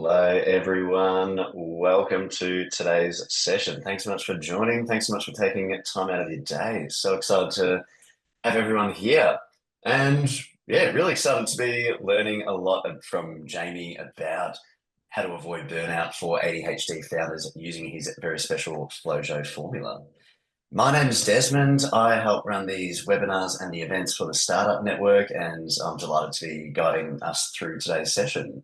Hello, everyone. Welcome to today's session. Thanks so much for joining. Thanks so much for taking time out of your day. So excited to have everyone here. And yeah, really excited to be learning a lot from Jamie about how to avoid burnout for ADHD founders using his very special Flowjo formula. My name is Desmond. I help run these webinars and the events for the Startup Network, and I'm delighted to be guiding us through today's session.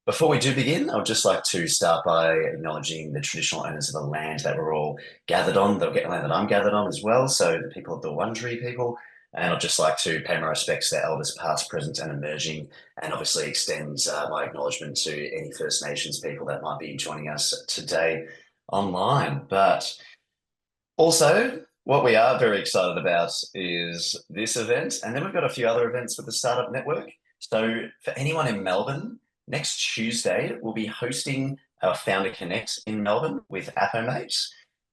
Before we do begin, I would just like to start by acknowledging the traditional owners of the land that we're all gathered on, the land that I'm gathered on as well, so the people of the Wurundjeri people. And I'd just like to pay my respects to their elders past, present and emerging, and obviously extend my acknowledgement to any First Nations people that might be joining us today online. But also, what we are very excited about is this event, and then we've got a few other events with the Startup Network. So for anyone in Melbourne, next Tuesday, we'll be hosting our Founder Connect in Melbourne with Appomate.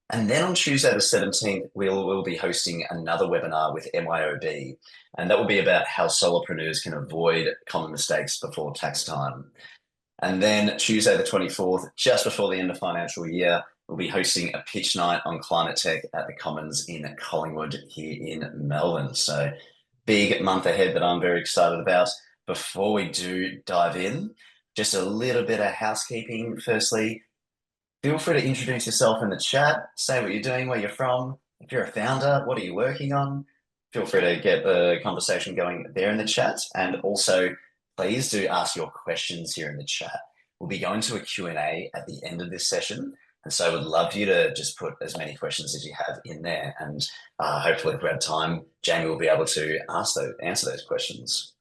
And then on Tuesday the 17th, we'll be hosting another webinar with MYOB. And that will be about how solopreneurs can avoid common mistakes before tax time. And then Tuesday the 24th, just before the end of financial year, we'll be hosting a pitch night on climate tech at the Commons in Collingwood here in Melbourne. So big month ahead that I'm very excited about. Before we do dive in, just a little bit of housekeeping. Firstly, feel free to introduce yourself in the chat, say what you're doing, where you're from. If you're a founder, what are you working on? Feel free to get the conversation going there in the chat. And also, please do ask your questions here in the chat. We'll be going to a Q&A at the end of this session. And so I would love you to just put as many questions as you have in there. And hopefully if we have time, Jamie will be able to answer those questions.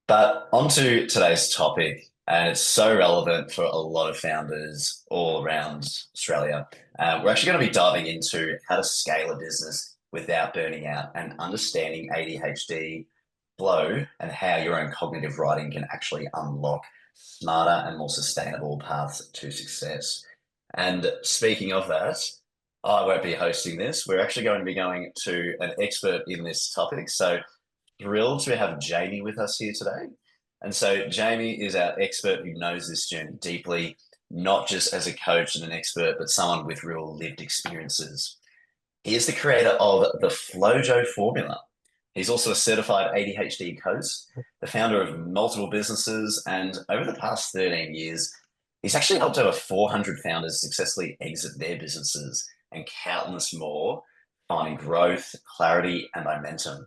But onto today's topic, and it's so relevant for a lot of founders all around Australia. We're actually going to be diving into how to scale a business without burning out and understanding ADHD, flow, and how your own cognitive writing can actually unlock smarter and more sustainable paths to success. And speaking of that, I won't be hosting this. We're actually going to be going to an expert in this topic. So thrilled to have Jamie with us here today. And so Jamie is our expert who knows this journey deeply, not just as a coach and an expert, but someone with real lived experiences. He is the creator of the Flowjo Formula. He's also a certified ADHD coach, the founder of multiple businesses, and over the past 13 years, he's actually helped over 400 founders successfully exit their businesses and countless more, finding growth, clarity, and momentum.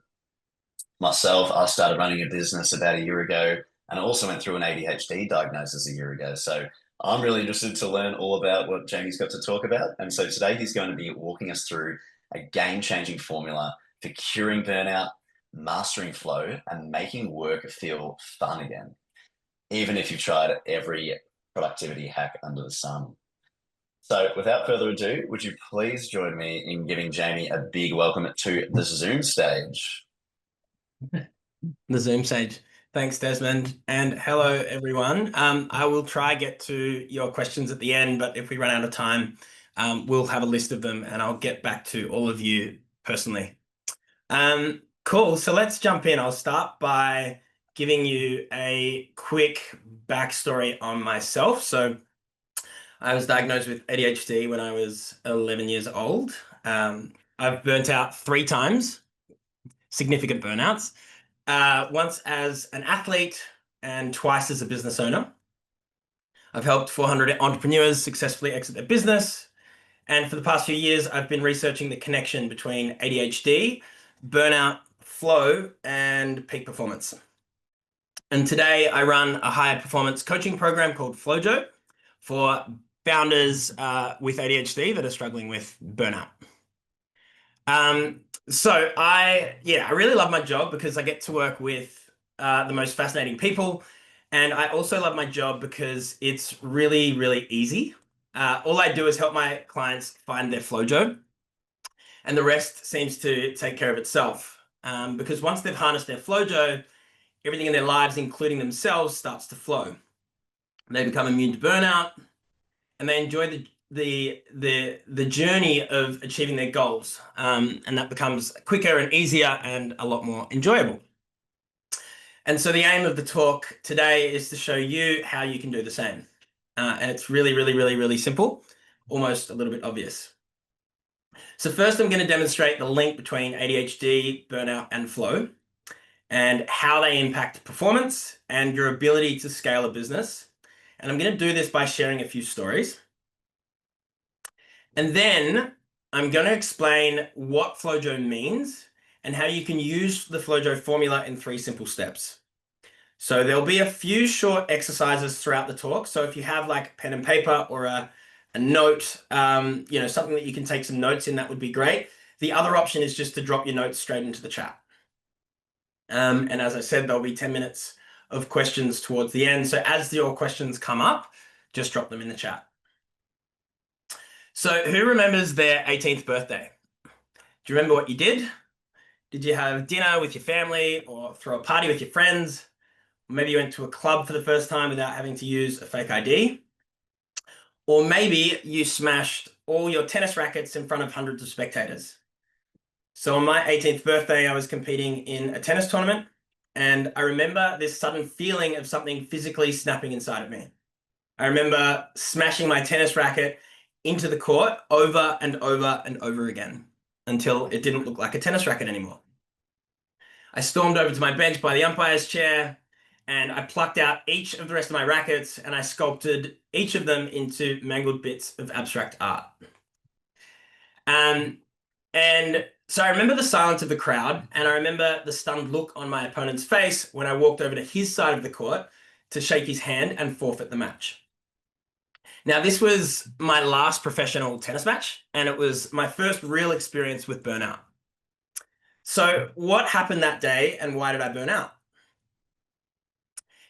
Myself, I started running a business about a year ago and I also went through an ADHD diagnosis a year ago. So I'm really interested to learn all about what Jamie's got to talk about. And so today he's going to be walking us through a game-changing formula for curing burnout, mastering flow, and making work feel fun again, even if you've tried every productivity hack under the sun. So without further ado, would you please join me in giving Jamie a big welcome to the Zoom stage? The Zoom stage. Thanks, Desmond. And hello, everyone. I will try get to your questions at the end, but if we run out of time, we'll have a list of them and I'll get back to all of you personally. Cool. So let's jump in. I'll start by giving you a quick backstory on myself. So I was diagnosed with ADHD when I was 11 years old. I've burnt out 3 times, significant burnouts. Once as an athlete and twice as a business owner. I've helped 400 entrepreneurs successfully exit their business. And for the past few years, I've been researching the connection between ADHD, burnout, flow, and peak performance. And today I run a high performance coaching program called Flowjo for founders with ADHD that are struggling with burnout. So I really love my job because I get to work with the most fascinating people. And I also love my job because it's really, really easy. All I do is help my clients find their Flowjo, and the rest seems to take care of itself. Because once they've harnessed their Flowjo, everything in their lives, including themselves, starts to flow. They become immune to burnout, and they enjoy the journey of achieving their goals, and that becomes quicker and easier and a lot more enjoyable. And so the aim of the talk today is to show you how you can do the same. And it's really, really, really, really simple, almost a little bit obvious. So first, I'm going to demonstrate the link between ADHD, burnout, and flow, and how they impact performance and your ability to scale a business. And I'm going to do this by sharing a few stories. And then I'm going to explain what Flowjo means and how you can use the Flowjo formula in 3 simple steps. So there'll be a few short exercises throughout the talk. So if you have like pen and paper or a note, something that you can take some notes in, that would be great. The other option is just to drop your notes straight into the chat. And as I said, there'll be 10 minutes of questions towards the end. So as your questions come up, just drop them in the chat. So who remembers their 18th birthday? Do you remember what you did? Did you have dinner with your family or throw a party with your friends? Maybe you went to a club for the first time without having to use a fake ID. Or maybe you smashed all your tennis rackets in front of hundreds of spectators. So on my 18th birthday, I was competing in a tennis tournament, and I remember this sudden feeling of something physically snapping inside of me. I remember smashing my tennis racket into the court over and over and over again until it didn't look like a tennis racket anymore. I stormed over to my bench by the umpire's chair, and I plucked out each of the rest of my rackets and I sculpted each of them into mangled bits of abstract art. And so I remember the silence of the crowd, and I remember the stunned look on my opponent's face when I walked over to his side of the court to shake his hand and forfeit the match. Now, this was my last professional tennis match, and it was my first real experience with burnout. So what happened that day, and why did I burn out?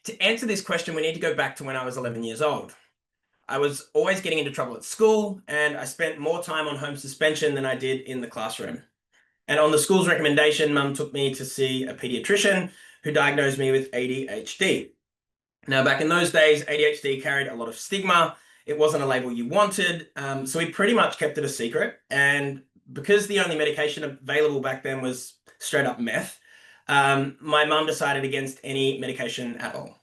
To answer this question, we need to go back to when I was 11 years old. I was always getting into trouble at school, and I spent more time on home suspension than I did in the classroom. And on the school's recommendation, Mum took me to see a pediatrician who diagnosed me with ADHD. Now, back in those days, ADHD carried a lot of stigma. It wasn't a label you wanted, so we pretty much kept it a secret. And because the only medication available back then was straight up meth, my mum decided against any medication at all.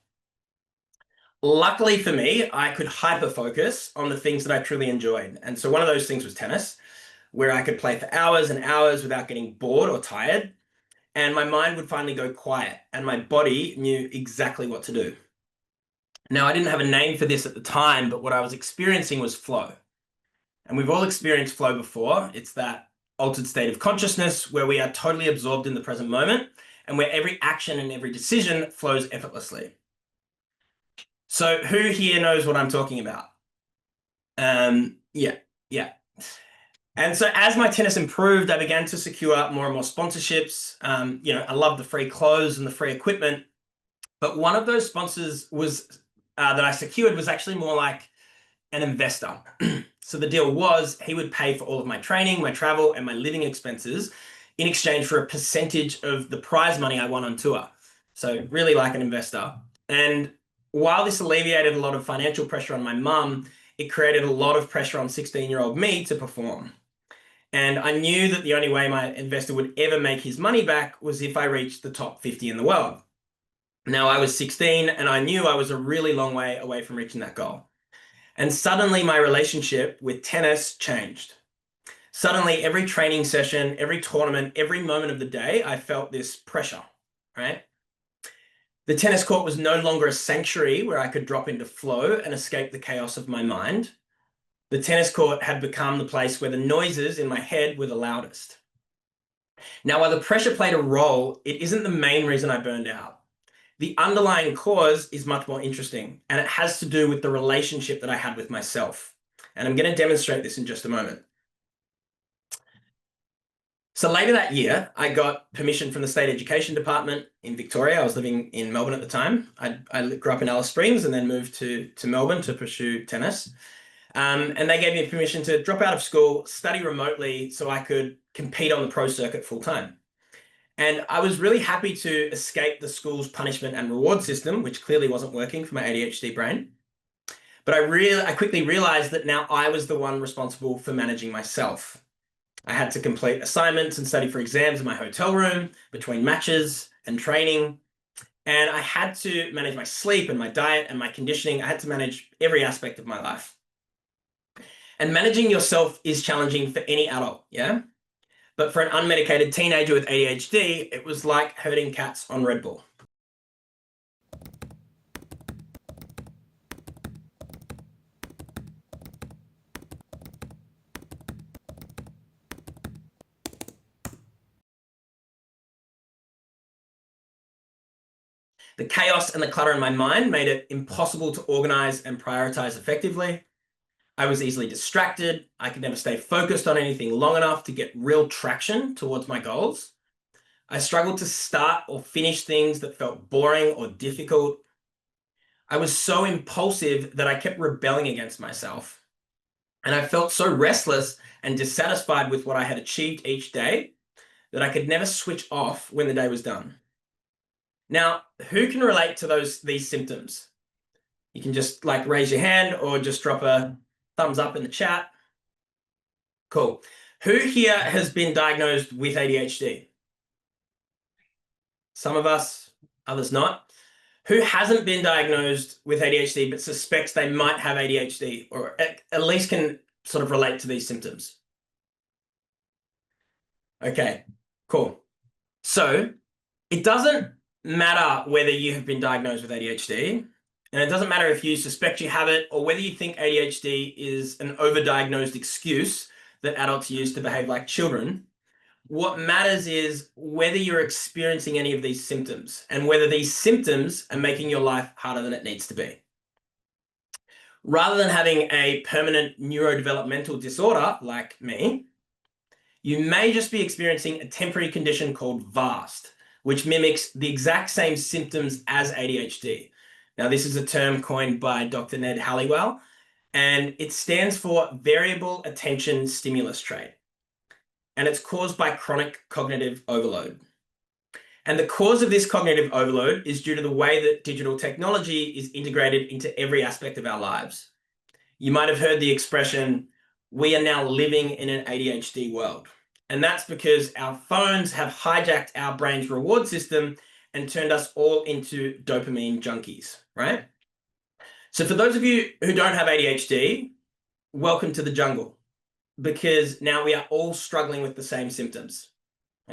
Luckily for me, I could hyper-focus on the things that I truly enjoyed. And so one of those things was tennis, where I could play for hours and hours without getting bored or tired. And my mind would finally go quiet, and my body knew exactly what to do. Now, I didn't have a name for this at the time, but what I was experiencing was flow. And we've all experienced flow before. It's that altered state of consciousness where we are totally absorbed in the present moment and where every action and every decision flows effortlessly. So who here knows what I'm talking about? Yeah. And so as my tennis improved, I began to secure more and more sponsorships. I love the free clothes and the free equipment. But one of those sponsors was that I secured was actually more like an investor. So the deal was he would pay for all of my training, my travel, and my living expenses in exchange for a percentage of the prize money I won on tour. So really like an investor. And while this alleviated a lot of financial pressure on my mum, it created a lot of pressure on 16-year-old me to perform. And I knew that the only way my investor would ever make his money back was if I reached the top 50 in the world. Now, I was 16 and I knew I was a really long way away from reaching that goal. And suddenly my relationship with tennis changed. Suddenly, every training session, every tournament, every moment of the day, I felt this pressure, right? The tennis court was no longer a sanctuary where I could drop into flow and escape the chaos of my mind. The tennis court had become the place where the noises in my head were the loudest. Now, while the pressure played a role, it isn't the main reason I burned out. The underlying cause is much more interesting, and it has to do with the relationship that I had with myself. And I'm going to demonstrate this in just a moment. So later that year, I got permission from the State Education Department in Victoria. I was living in Melbourne at the time. I grew up in Alice Springs and then moved to Melbourne to pursue tennis. And they gave me permission to drop out of school, study remotely so I could compete on the pro circuit full time. And I was really happy to escape the school's punishment and reward system, which clearly wasn't working for my ADHD brain. But I quickly realized that now I was the one responsible for managing myself. I had to complete assignments and study for exams in my hotel room between matches and training. And I had to manage my sleep and my diet and my conditioning. I had to manage every aspect of my life. And managing yourself is challenging for any adult, yeah? But for an unmedicated teenager with ADHD, it was like herding cats on Red Bull. The chaos and the clutter in my mind made it impossible to organize and prioritize effectively. I was easily distracted. I could never stay focused on anything long enough to get real traction towards my goals. I struggled to start or finish things that felt boring or difficult. I was so impulsive that I kept rebelling against myself. And I felt so restless and dissatisfied with what I had achieved each day that I could never switch off when the day was done. Now, who can relate to these symptoms? You can just like raise your hand or just drop a thumbs up in the chat. Cool. Who here has been diagnosed with ADHD? Some of us, others not. Who hasn't been diagnosed with ADHD but suspects they might have ADHD or at least can sort of relate to these symptoms? Okay, cool. So it doesn't matter whether you have been diagnosed with ADHD, and it doesn't matter if you suspect you have it or whether you think ADHD is an overdiagnosed excuse that adults use to behave like children. What matters is whether you're experiencing any of these symptoms and whether these symptoms are making your life harder than it needs to be. Rather than having a permanent neurodevelopmental disorder like me, you may just be experiencing a temporary condition called VAST, which mimics the exact same symptoms as ADHD. Now, this is a term coined by Dr. Ned Halliwell, and it stands for Variable Attention Stimulus Trait. And it's caused by chronic cognitive overload. And the cause of this cognitive overload is due to the way that digital technology is integrated into every aspect of our lives. You might have heard the expression, we are now living in an ADHD world. And that's because our phones have hijacked our brain's reward system and turned us all into dopamine junkies, right? So for those of you who don't have ADHD, welcome to the jungle, because now we are all struggling with the same symptoms,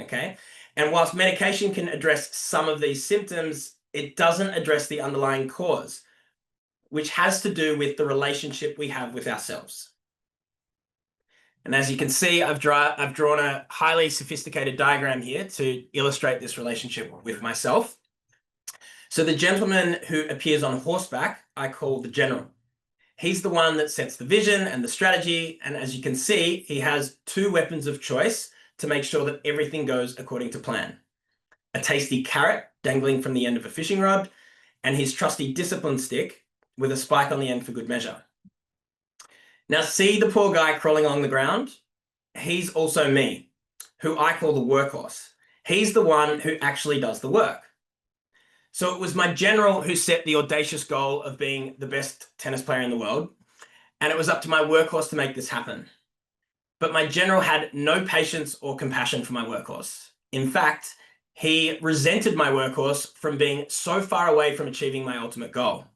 okay? And whilst medication can address some of these symptoms, it doesn't address the underlying cause, which has to do with the relationship we have with ourselves. And as you can see, I've drawn a highly sophisticated diagram here to illustrate this relationship with myself. So the gentleman who appears on horseback, I call the general. He's the one that sets the vision and the strategy. And as you can see, he has two weapons of choice to make sure that everything goes according to plan. A tasty carrot dangling from the end of a fishing rod, and his trusty discipline stick with a spike on the end for good measure. Now see the poor guy crawling along the ground? He's also me, who I call the workhorse. He's the one who actually does the work. So it was my general who set the audacious goal of being the best tennis player in the world, and it was up to my workhorse to make this happen. But my general had no patience or compassion for my workhorse. In fact, he resented my workhorse from being so far away from achieving my ultimate goal.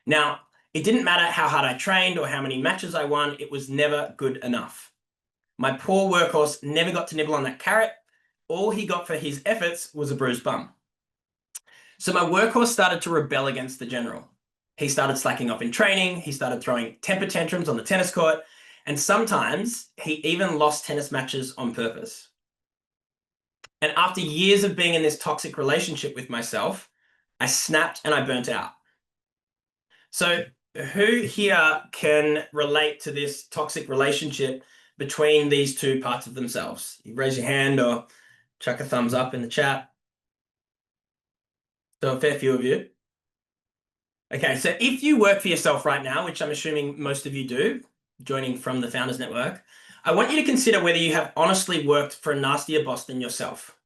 Now, it didn't matter how hard I trained or how many matches I won, it was never good enough. My poor workhorse never got to nibble on that carrot. All he got for his efforts was a bruised bum. So my workhorse started to rebel against the general. He started slacking off in training, he started throwing temper tantrums on the tennis court, and sometimes he even lost tennis matches on purpose. And after years of being in this toxic relationship with myself, I snapped and I burnt out. So who here can relate to this toxic relationship between these two parts of themselves? You raise your hand or chuck a thumbs up in the chat. So a fair few of you. Okay, so if you work for yourself right now, which I'm assuming most of you do, joining from the Founders Network, I want you to consider whether you have honestly worked for a nastier boss than yourself.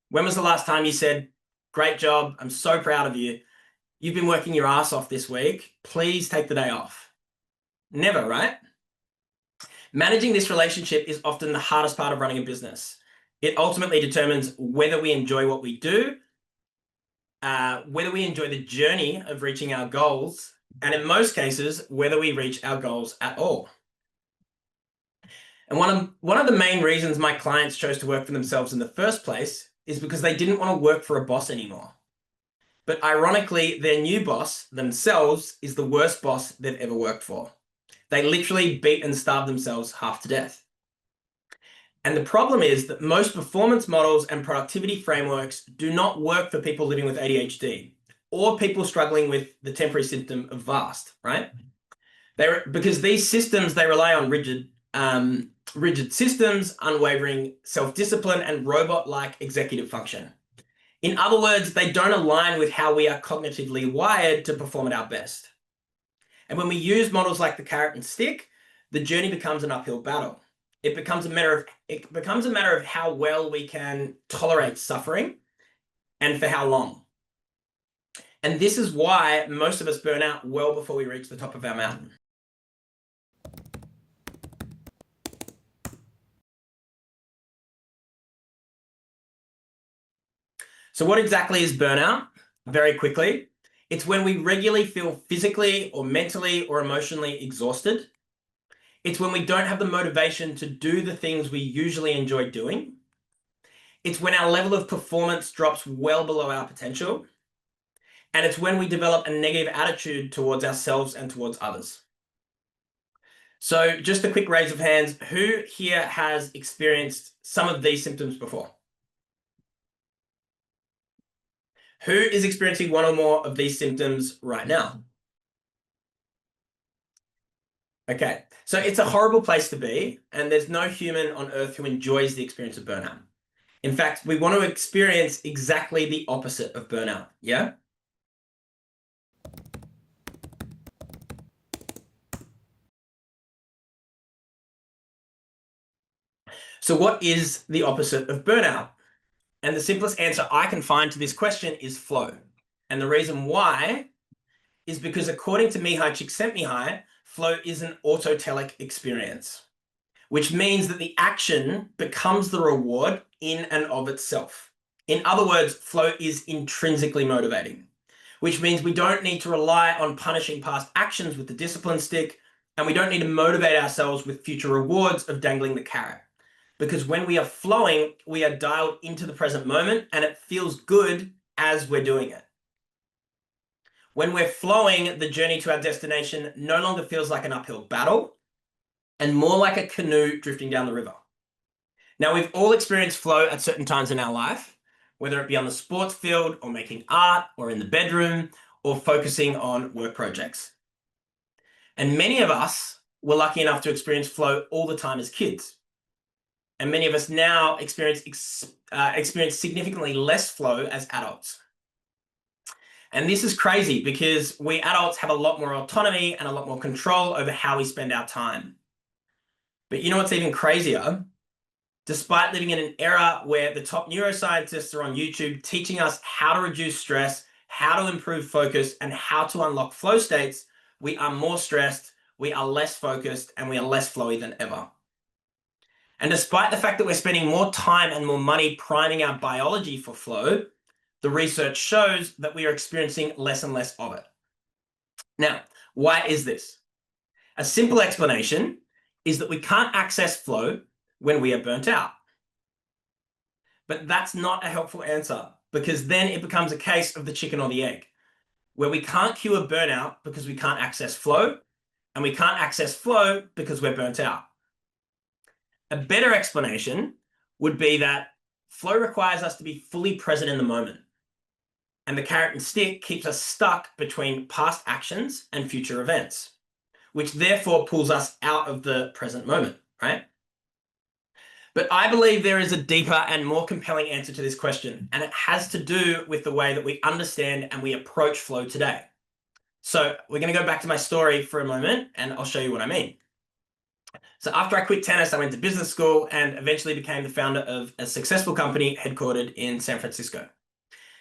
When was the last time you said, great job, I'm so proud of you, you've been working your ass off this week, please take the day off? Never, right? Managing this relationship is often the hardest part of running a business. It ultimately determines whether we enjoy what we do whether we enjoy the journey of reaching our goals, and in most cases, whether we reach our goals at all. And one of the main reasons my clients chose to work for themselves in the first place is because they didn't want to work for a boss anymore. But ironically, their new boss themselves is the worst boss they've ever worked for. They literally beat and starve themselves half to death. And the problem is that most performance models and productivity frameworks do not work for people living with ADHD or people struggling with the temporary symptom of VAST, right? Because these systems, they rely on rigid systems, unwavering self-discipline, and robot-like executive function. In other words, they don't align with how we are cognitively wired to perform at our best. And when we use models like the carrot and stick, the journey becomes an uphill battle. It becomes a matter of how well we can tolerate suffering and for how long. And this is why most of us burn out well before we reach the top of our mountain. So what exactly is burnout? Very quickly, it's when we regularly feel physically or mentally or emotionally exhausted. It's when we don't have the motivation to do the things we usually enjoy doing. It's when our level of performance drops well below our potential. And it's when we develop a negative attitude towards ourselves and towards others. So just a quick raise of hands, who here has experienced some of these symptoms before? Who is experiencing one or more of these symptoms right now? Okay, so it's a horrible place to be, and there's no human on earth who enjoys the experience of burnout. In fact, we want to experience exactly the opposite of burnout, yeah? So what is the opposite of burnout? And the simplest answer I can find to this question is flow. And the reason why is because according to Mihai Csikszentmihalyi, flow is an autotelic experience, which means that the action becomes the reward in and of itself. In other words, flow is intrinsically motivating, which means we don't need to rely on punishing past actions with the discipline stick, and we don't need to motivate ourselves with future rewards of dangling the carrot. Because when we are flowing, we are dialed into the present moment and it feels good as we're doing it. When we're flowing, the journey to our destination no longer feels like an uphill battle and more like a canoe drifting down the river. Now, we've all experienced flow at certain times in our life, whether it be on the sports field or making art or in the bedroom or focusing on work projects. And many of us were lucky enough to experience flow all the time as kids. And many of us now experience significantly less flow as adults. And this is crazy because we adults have a lot more autonomy and a lot more control over how we spend our time. But you know what's even crazier? Despite living in an era where the top neuroscientists are on YouTube teaching us how to reduce stress, how to improve focus, and how to unlock flow states, we are more stressed, we are less focused, and we are less flowy than ever. And despite the fact that we're spending more time and more money priming our biology for flow, the research shows that we are experiencing less and less of it. Now, why is this? A simple explanation is that we can't access flow when we are burnt out. But that's not a helpful answer because then it becomes a case of the chicken or the egg, where we can't cure burnout because we can't access flow, and we can't access flow because we're burnt out. A better explanation would be that flow requires us to be fully present in the moment. And the carrot and stick keeps us stuck between past actions and future events, which therefore pulls us out of the present moment, right? But I believe there is a deeper and more compelling answer to this question, and it has to do with the way that we understand and we approach flow today. So we're going to go back to my story for a moment, and I'll show you what I mean. So after I quit tennis, I went to business school and eventually became the founder of a successful company headquartered in San Francisco.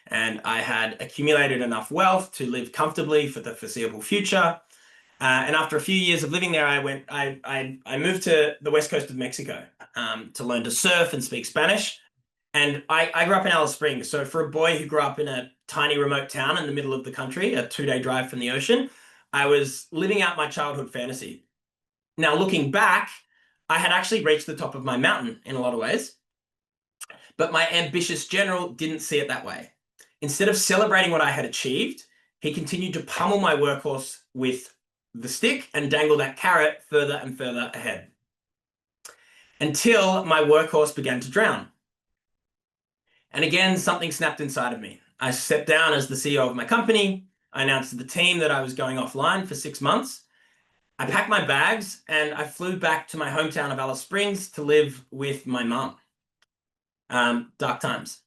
And I had accumulated enough wealth to live comfortably for the foreseeable future. And after a few years of living there, I moved to the west coast of Mexico to learn to surf and speak Spanish. And I grew up in Alice Springs. So for a boy who grew up in a tiny remote town in the middle of the country, a 2-day drive from the ocean, I was living out my childhood fantasy. Now, looking back, I had actually reached the top of my mountain in a lot of ways, but my ambitious general didn't see it that way. Instead of celebrating what I had achieved, he continued to pummel my workhorse with the stick and dangle that carrot further and further ahead until my workhorse began to drown. And again, something snapped inside of me. I stepped down as the CEO of my company. I announced to the team that I was going offline for 6 months. I packed my bags and I flew back to my hometown of Alice Springs to live with my mum. Dark times.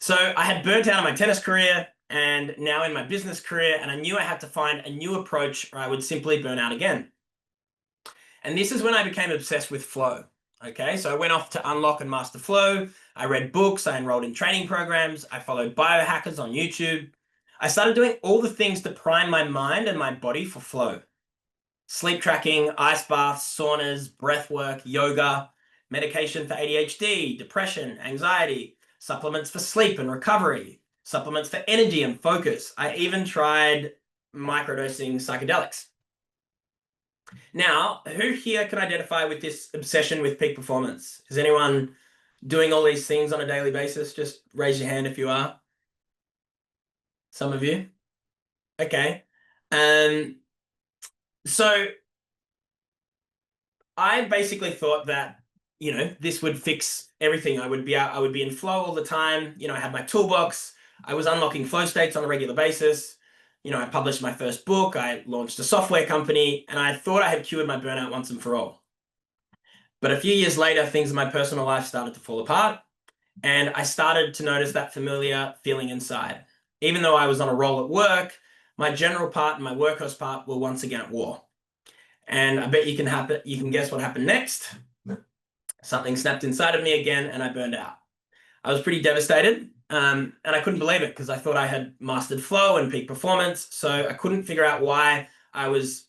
So I had burnt out on my tennis career and now in my business career, and I knew I had to find a new approach or I would simply burn out again. And this is when I became obsessed with flow. Okay, so I went off to unlock and master flow. I read books, I enrolled in training programs, I followed biohackers on YouTube. I started doing all the things to prime my mind and my body for flow. Sleep tracking, ice baths, saunas, breath work, yoga, medication for ADHD, depression, anxiety, supplements for sleep and recovery, supplements for energy and focus. I even tried microdosing psychedelics. Now, who here can identify with this obsession with peak performance? Is anyone doing all these things on a daily basis? Just raise your hand if you are. Some of you. Okay. So I basically thought that, this would fix everything. I would be in flow all the time. I had my toolbox. I was unlocking flow states on a regular basis. I published my first book. I launched a software company, and I thought I had cured my burnout once and for all. But a few years later, things in my personal life started to fall apart, and I started to notice that familiar feeling inside. Even though I was on a roll at work, my general part and my workhorse part were once again at war. And I bet you can guess what happened next. Something snapped inside of me again, and I burned out. I was pretty devastated, and I couldn't believe it because I thought I had mastered flow and peak performance, so I couldn't figure out why I was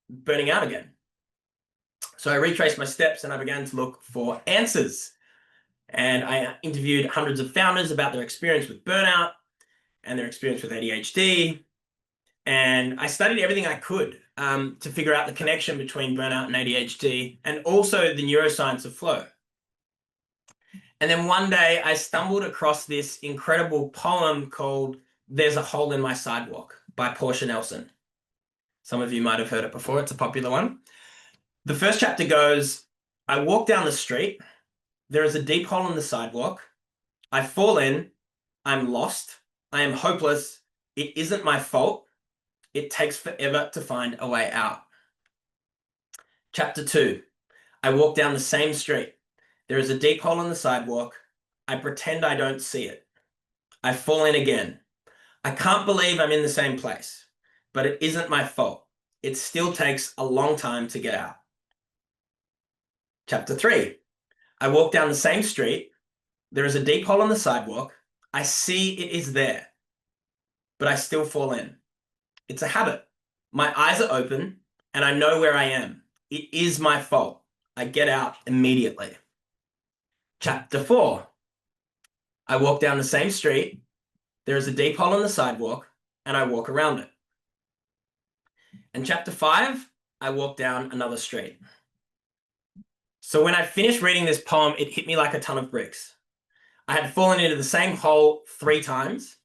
burning out again. So I retraced my steps and I began to look for answers. And I interviewed hundreds of founders about their experience with burnout and their experience with ADHD. And I studied everything I could to figure out the connection between burnout and ADHD, and also the neuroscience of flow. And then one day I stumbled across this incredible poem called "There's a Hole in My Sidewalk" by Portia Nelson. Some of you might have heard it before. It's a popular one. The first chapter goes, "I walk down the street. There is a deep hole in the sidewalk. I fall in. I'm lost. I am hopeless. It isn't my fault. It takes forever to find a way out." Chapter 2. I walk down the same street. There is a deep hole in the sidewalk. I pretend I don't see it. I fall in again. I can't believe I'm in the same place, but it isn't my fault. It still takes a long time to get out. Chapter 3. I walk down the same street. There is a deep hole in the sidewalk. I see it is there, but I still fall in. It's a habit. My eyes are open and I know where I am. It is my fault. I get out immediately. Chapter 4. I walk down the same street. There is a deep hole in the sidewalk and I walk around it. And chapter 5, I walk down another street. So when I finished reading this poem, it hit me like a ton of bricks. I had fallen into the same hole 3 times.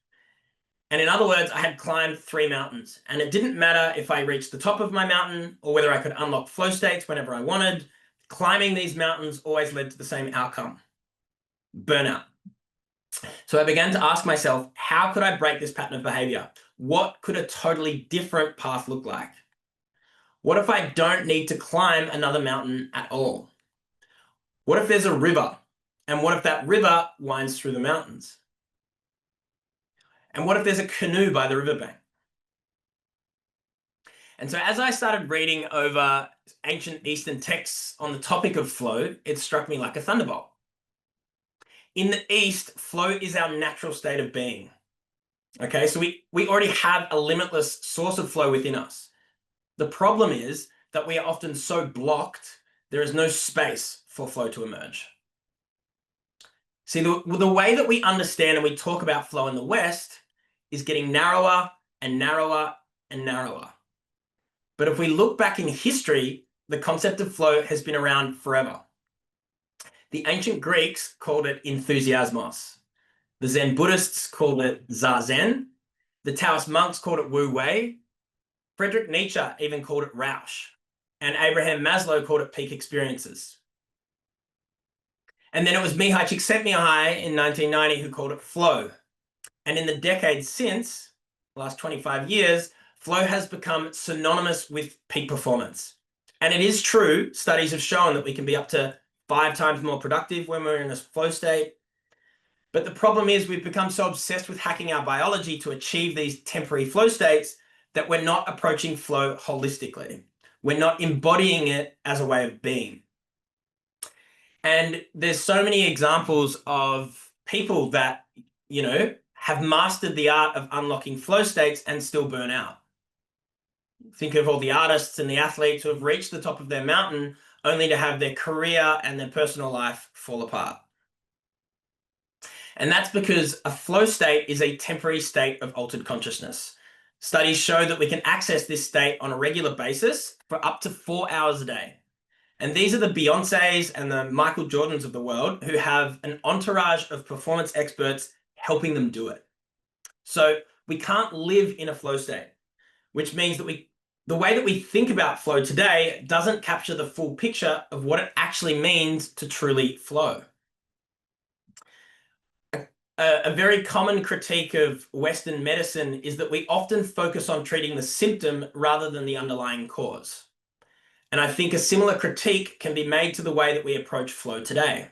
And in other words, I had climbed 3 mountains. And it didn't matter if I reached the top of my mountain or whether I could unlock flow states whenever I wanted. Climbing these mountains always led to the same outcome: burnout. So I began to ask myself, how could I break this pattern of behavior? What could a totally different path look like? What if I don't need to climb another mountain at all? What if there's a river? And what if that river winds through the mountains? And what if there's a canoe by the riverbank? And so as I started reading over ancient Eastern texts on the topic of flow, it struck me like a thunderbolt. In the East, flow is our natural state of being. Okay, so we already have a limitless source of flow within us. The problem is that we are often so blocked, there is no space for flow to emerge. See, the way that we understand and we talk about flow in the West is getting narrower and narrower and narrower. But if we look back in history, the concept of flow has been around forever. The ancient Greeks called it enthusiasmos. The Zen Buddhists called it Zazen. The Taoist monks called it Wu Wei. Friedrich Nietzsche even called it Rausch. And Abraham Maslow called it peak experiences. And then it was Mihai Csikszentmihalyi in 1990 who called it flow. And in the decades since, the last 25 years, flow has become synonymous with peak performance. And it is true, studies have shown that we can be up to 5 times more productive when we're in a flow state. But the problem is we've become so obsessed with hacking our biology to achieve these temporary flow states that we're not approaching flow holistically. We're not embodying it as a way of being. And there's so many examples of people that, have mastered the art of unlocking flow states and still burn out. Think of all the artists and the athletes who have reached the top of their mountain only to have their career and their personal life fall apart. And that's because a flow state is a temporary state of altered consciousness. Studies show that we can access this state on a regular basis for up to 4 hours a day. And these are the Beyoncés and the Michael Jordans of the world who have an entourage of performance experts helping them do it. So we can't live in a flow state, which means that the way that we think about flow today doesn't capture the full picture of what it actually means to truly flow. A very common critique of Western medicine is that we often focus on treating the symptom rather than the underlying cause. And I think a similar critique can be made to the way that we approach flow today.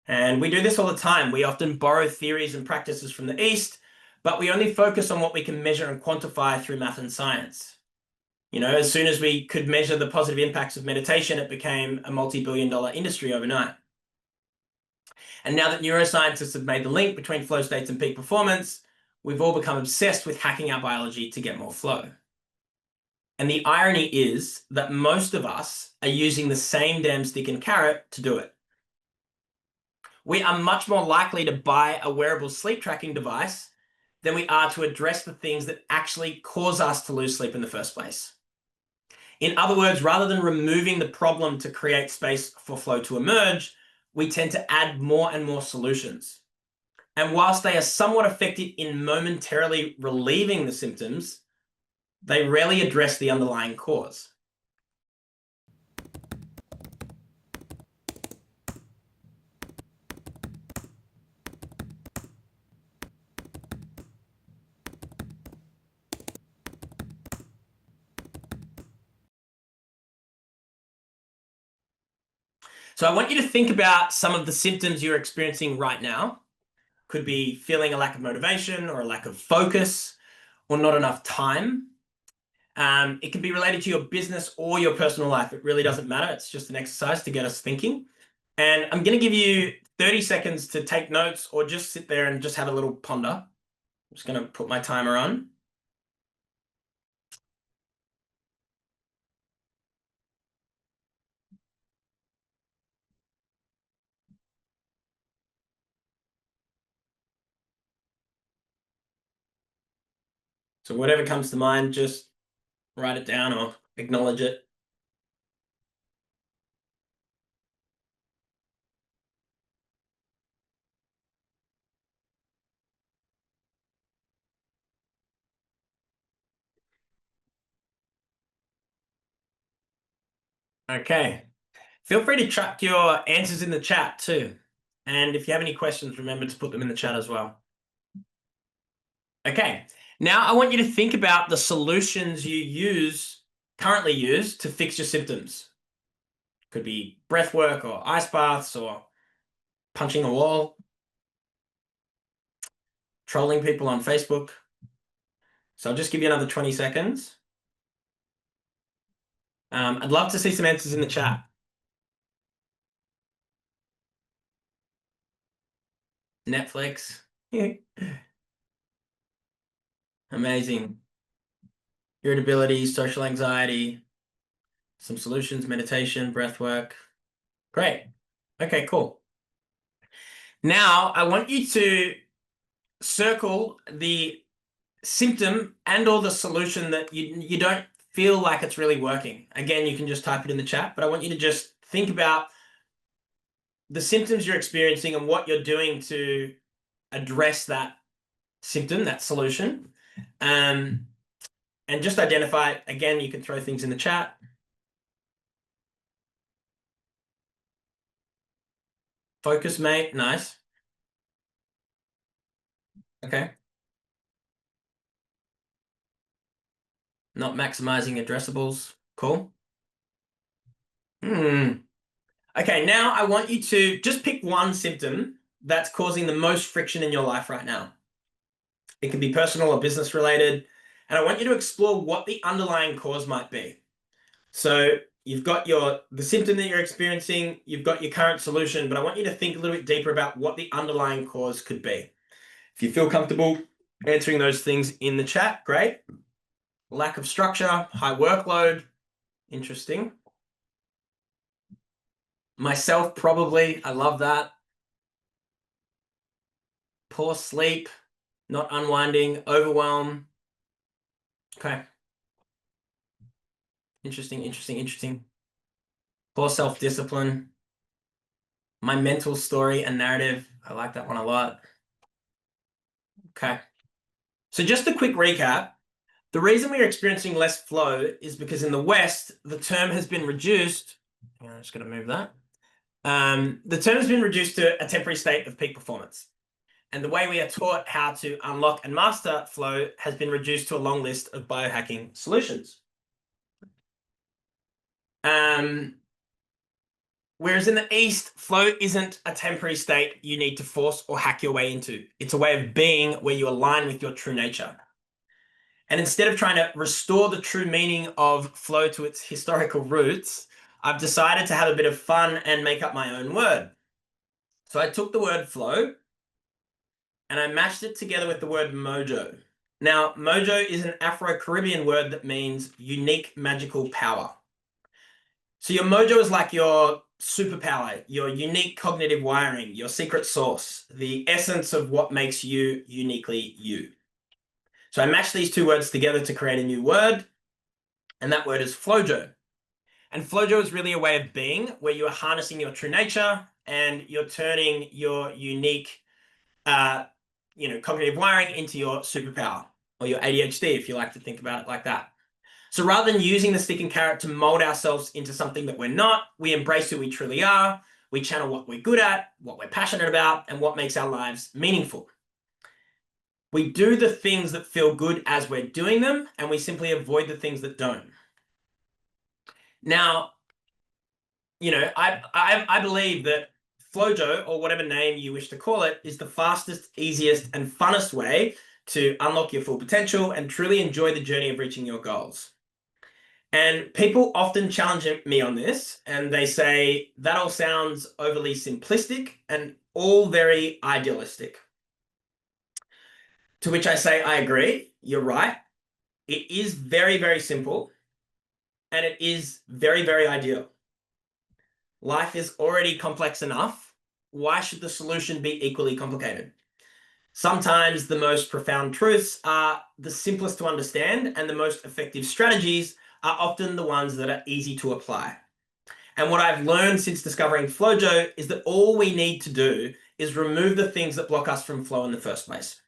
And we do this all the time. We often borrow theories and practices from the East, but we only focus on what we can measure and quantify through math and science. As soon as we could measure the positive impacts of meditation, it became a multi-billion-dollar industry overnight. And now that neuroscientists have made the link between flow states and peak performance, we've all become obsessed with hacking our biology to get more flow. And the irony is that most of us are using the same damn stick and carrot to do it. We are much more likely to buy a wearable sleep tracking device than we are to address the things that actually cause us to lose sleep in the first place. In other words, rather than removing the problem to create space for flow to emerge, we tend to add more and more solutions. And whilst they are somewhat effective in momentarily relieving the symptoms, they rarely address the underlying cause. So I want you to think about some of the symptoms you're experiencing right now. Could be feeling a lack of motivation or a lack of focus or not enough time. It can be related to your business or your personal life. It really doesn't matter. It's just an exercise to get us thinking. And I'm going to give you 30 seconds to take notes or just sit there and just have a little ponder. I'm just going to put my timer on. So whatever comes to mind, just write it down or acknowledge it. Okay. Feel free to chuck your answers in the chat too. And if you have any questions, remember to put them in the chat as well. Okay. Now I want you to think about the solutions you currently use to fix your symptoms. Could be breath work or ice baths or punching a wall, trolling people on Facebook. So I'll just give you another 20 seconds. I'd love to see some answers in the chat. Netflix. Amazing. Irritability, social anxiety, some solutions, meditation, breath work. Great. Okay, cool. Now, I want you to circle the symptom and or the solution that you don't feel like it's really working. Again, you can just type it in the chat, but I want you to just think about the symptoms you're experiencing and what you're doing to address that symptom, that solution. And just identify, again, you can throw things in the chat. Focus, mate. Nice. Okay. Not maximizing addressables. Cool. Okay, now I want you to just pick one symptom that's causing the most friction in your life right now. It can be personal or business related. And I want you to explore what the underlying cause might be. So you've got the symptom that you're experiencing, you've got your current solution, but I want you to think a little bit deeper about what the underlying cause could be. If you feel comfortable answering those things in the chat, great. Lack of structure, high workload, interesting. Myself, probably, I love that. Poor sleep, not unwinding, overwhelm. Okay. Interesting. Poor self-discipline. My mental story and narrative. I like that one a lot. Okay. So just a quick recap. The reason we're experiencing less flow is because in the West, the term has been reduced. I'm just going to move that. The term has been reduced to a temporary state of peak performance. And the way we are taught how to unlock and master flow has been reduced to a long list of biohacking solutions. Whereas in the East, flow isn't a temporary state you need to force or hack your way into. It's a way of being where you align with your true nature. And instead of trying to restore the true meaning of flow to its historical roots, I've decided to have a bit of fun and make up my own word. So I took the word flow and I matched it together with the word mojo. Now, mojo is an Afro-Caribbean word that means unique magical power. So your mojo is like your superpower, your unique cognitive wiring, your secret sauce, the essence of what makes you uniquely you. So I matched these two words together to create a new word, and that word is Flowjo. And Flowjo is really a way of being where you are harnessing your true nature and you're turning your unique, cognitive wiring into your superpower, or your ADHD, if you like to think about it like that. So rather than using the stick and carrot to mold ourselves into something that we're not, we embrace who we truly are. We channel what we're good at, what we're passionate about, and what makes our lives meaningful. We do the things that feel good as we're doing them, and we simply avoid the things that don't. Now, I believe that Flowjo, or whatever name you wish to call it, is the fastest, easiest, and funnest way to unlock your full potential and truly enjoy the journey of reaching your goals. And people often challenge me on this, and they say that all sounds overly simplistic and all very idealistic. To which I say, I agree, you're right. It is very, very simple, and it is very, very ideal. Life is already complex enough. Why should the solution be equally complicated? Sometimes the most profound truths are the simplest to understand, and the most effective strategies are often the ones that are easy to apply. And what I've learned since discovering Flowjo is that all we need to do is remove the things that block us from flow in the first place.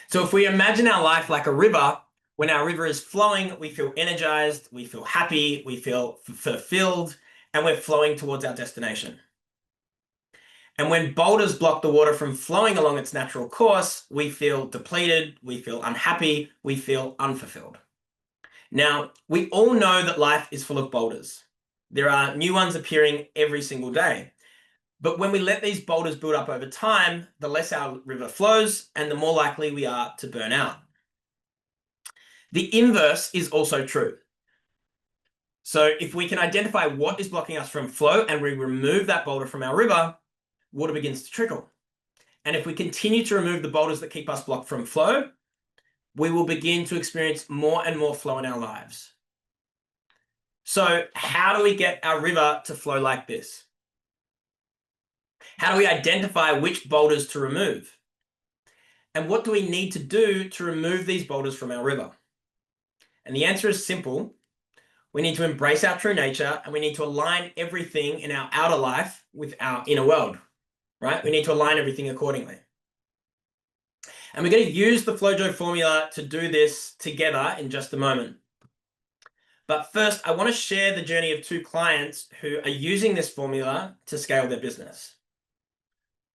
So if we imagine our life like a river, when our river is flowing, we feel energized, we feel happy, we feel fulfilled, and we're flowing towards our destination. And when boulders block the water from flowing along its natural course, we feel depleted, we feel unhappy, we feel unfulfilled. Now, we all know that life is full of boulders. There are new ones appearing every single day. But when we let these boulders build up over time, the less our river flows and the more likely we are to burn out. The inverse is also true. So if we can identify what is blocking us from flow and we remove that boulder from our river, water begins to trickle. And if we continue to remove the boulders that keep us blocked from flow, we will begin to experience more and more flow in our lives. So how do we get our river to flow like this? How do we identify which boulders to remove? And what do we need to do to remove these boulders from our river? And the answer is simple. We need to embrace our true nature, and we need to align everything in our outer life with our inner world, right? We need to align everything accordingly. And we're going to use the Flowjo formula to do this together in just a moment. But first, I want to share the journey of two clients who are using this formula to scale their business.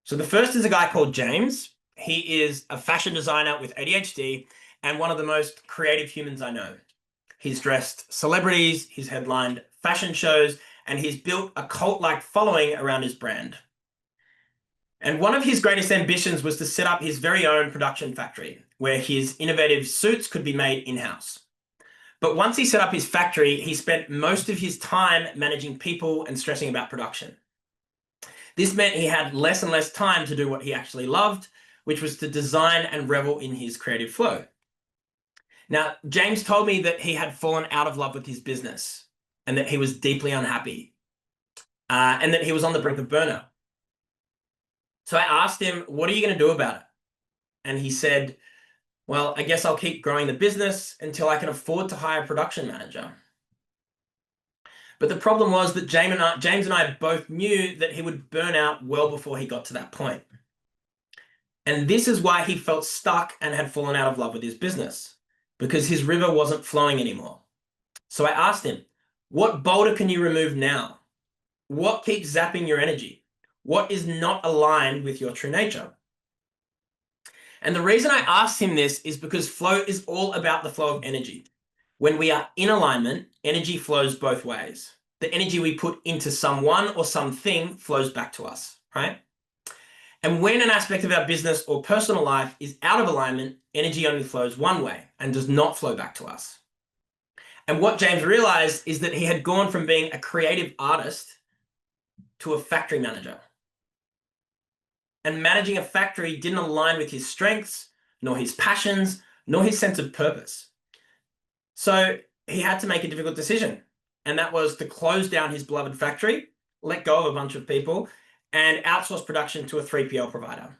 So the first is a guy called James. He is a fashion designer with ADHD and one of the most creative humans I know. He's dressed celebrities, he's headlined fashion shows, and he's built a cult-like following around his brand. And one of his greatest ambitions was to set up his very own production factory where his innovative suits could be made in-house. But once he set up his factory, he spent most of his time managing people and stressing about production. This meant he had less and less time to do what he actually loved, which was to design and revel in his creative flow. Now, James told me that he had fallen out of love with his business and that he was deeply unhappy and that he was on the brink of burnout. So I asked him, what are you going to do about it? And he said, well, I guess I'll keep growing the business until I can afford to hire a production manager. But the problem was that James and I both knew that he would burn out well before he got to that point. And this is why he felt stuck and had fallen out of love with his business, because his river wasn't flowing anymore. So I asked him, what boulder can you remove now? What keeps zapping your energy? What is not aligned with your true nature? And the reason I asked him this is because flow is all about the flow of energy. When we are in alignment, energy flows both ways. The energy we put into someone or something flows back to us, right? And when an aspect of our business or personal life is out of alignment, energy only flows one way and does not flow back to us. And what James realized is that he had gone from being a creative artist to a factory manager. And managing a factory didn't align with his strengths, nor his passions, nor his sense of purpose. So he had to make a difficult decision, and that was to close down his beloved factory, let go of a bunch of people, and outsource production to a 3PL provider.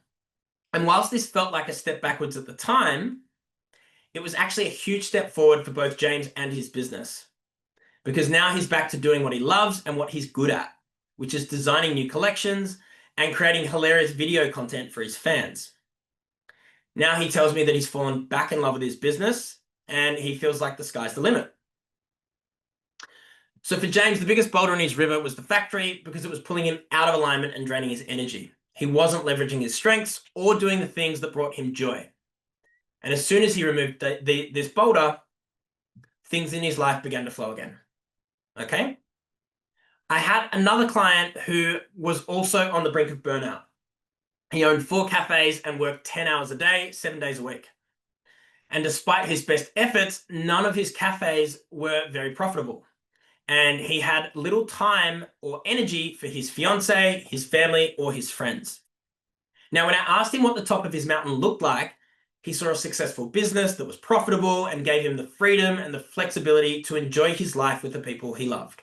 And whilst this felt like a step backwards at the time, it was actually a huge step forward for both James and his business, because now he's back to doing what he loves and what he's good at, which is designing new collections and creating hilarious video content for his fans. Now he tells me that he's fallen back in love with his business and he feels like the sky's the limit. So for James, the biggest boulder in his river was the factory because it was pulling him out of alignment and draining his energy. He wasn't leveraging his strengths or doing the things that brought him joy. And as soon as he removed this boulder, things in his life began to flow again. Okay? I had another client who was also on the brink of burnout. He owned 4 cafes and worked 10 hours a day, 7 days a week. And despite his best efforts, none of his cafes were very profitable. And he had little time or energy for his fiance, his family, or his friends. Now, when I asked him what the top of his mountain looked like, he saw a successful business that was profitable and gave him the freedom and the flexibility to enjoy his life with the people he loved.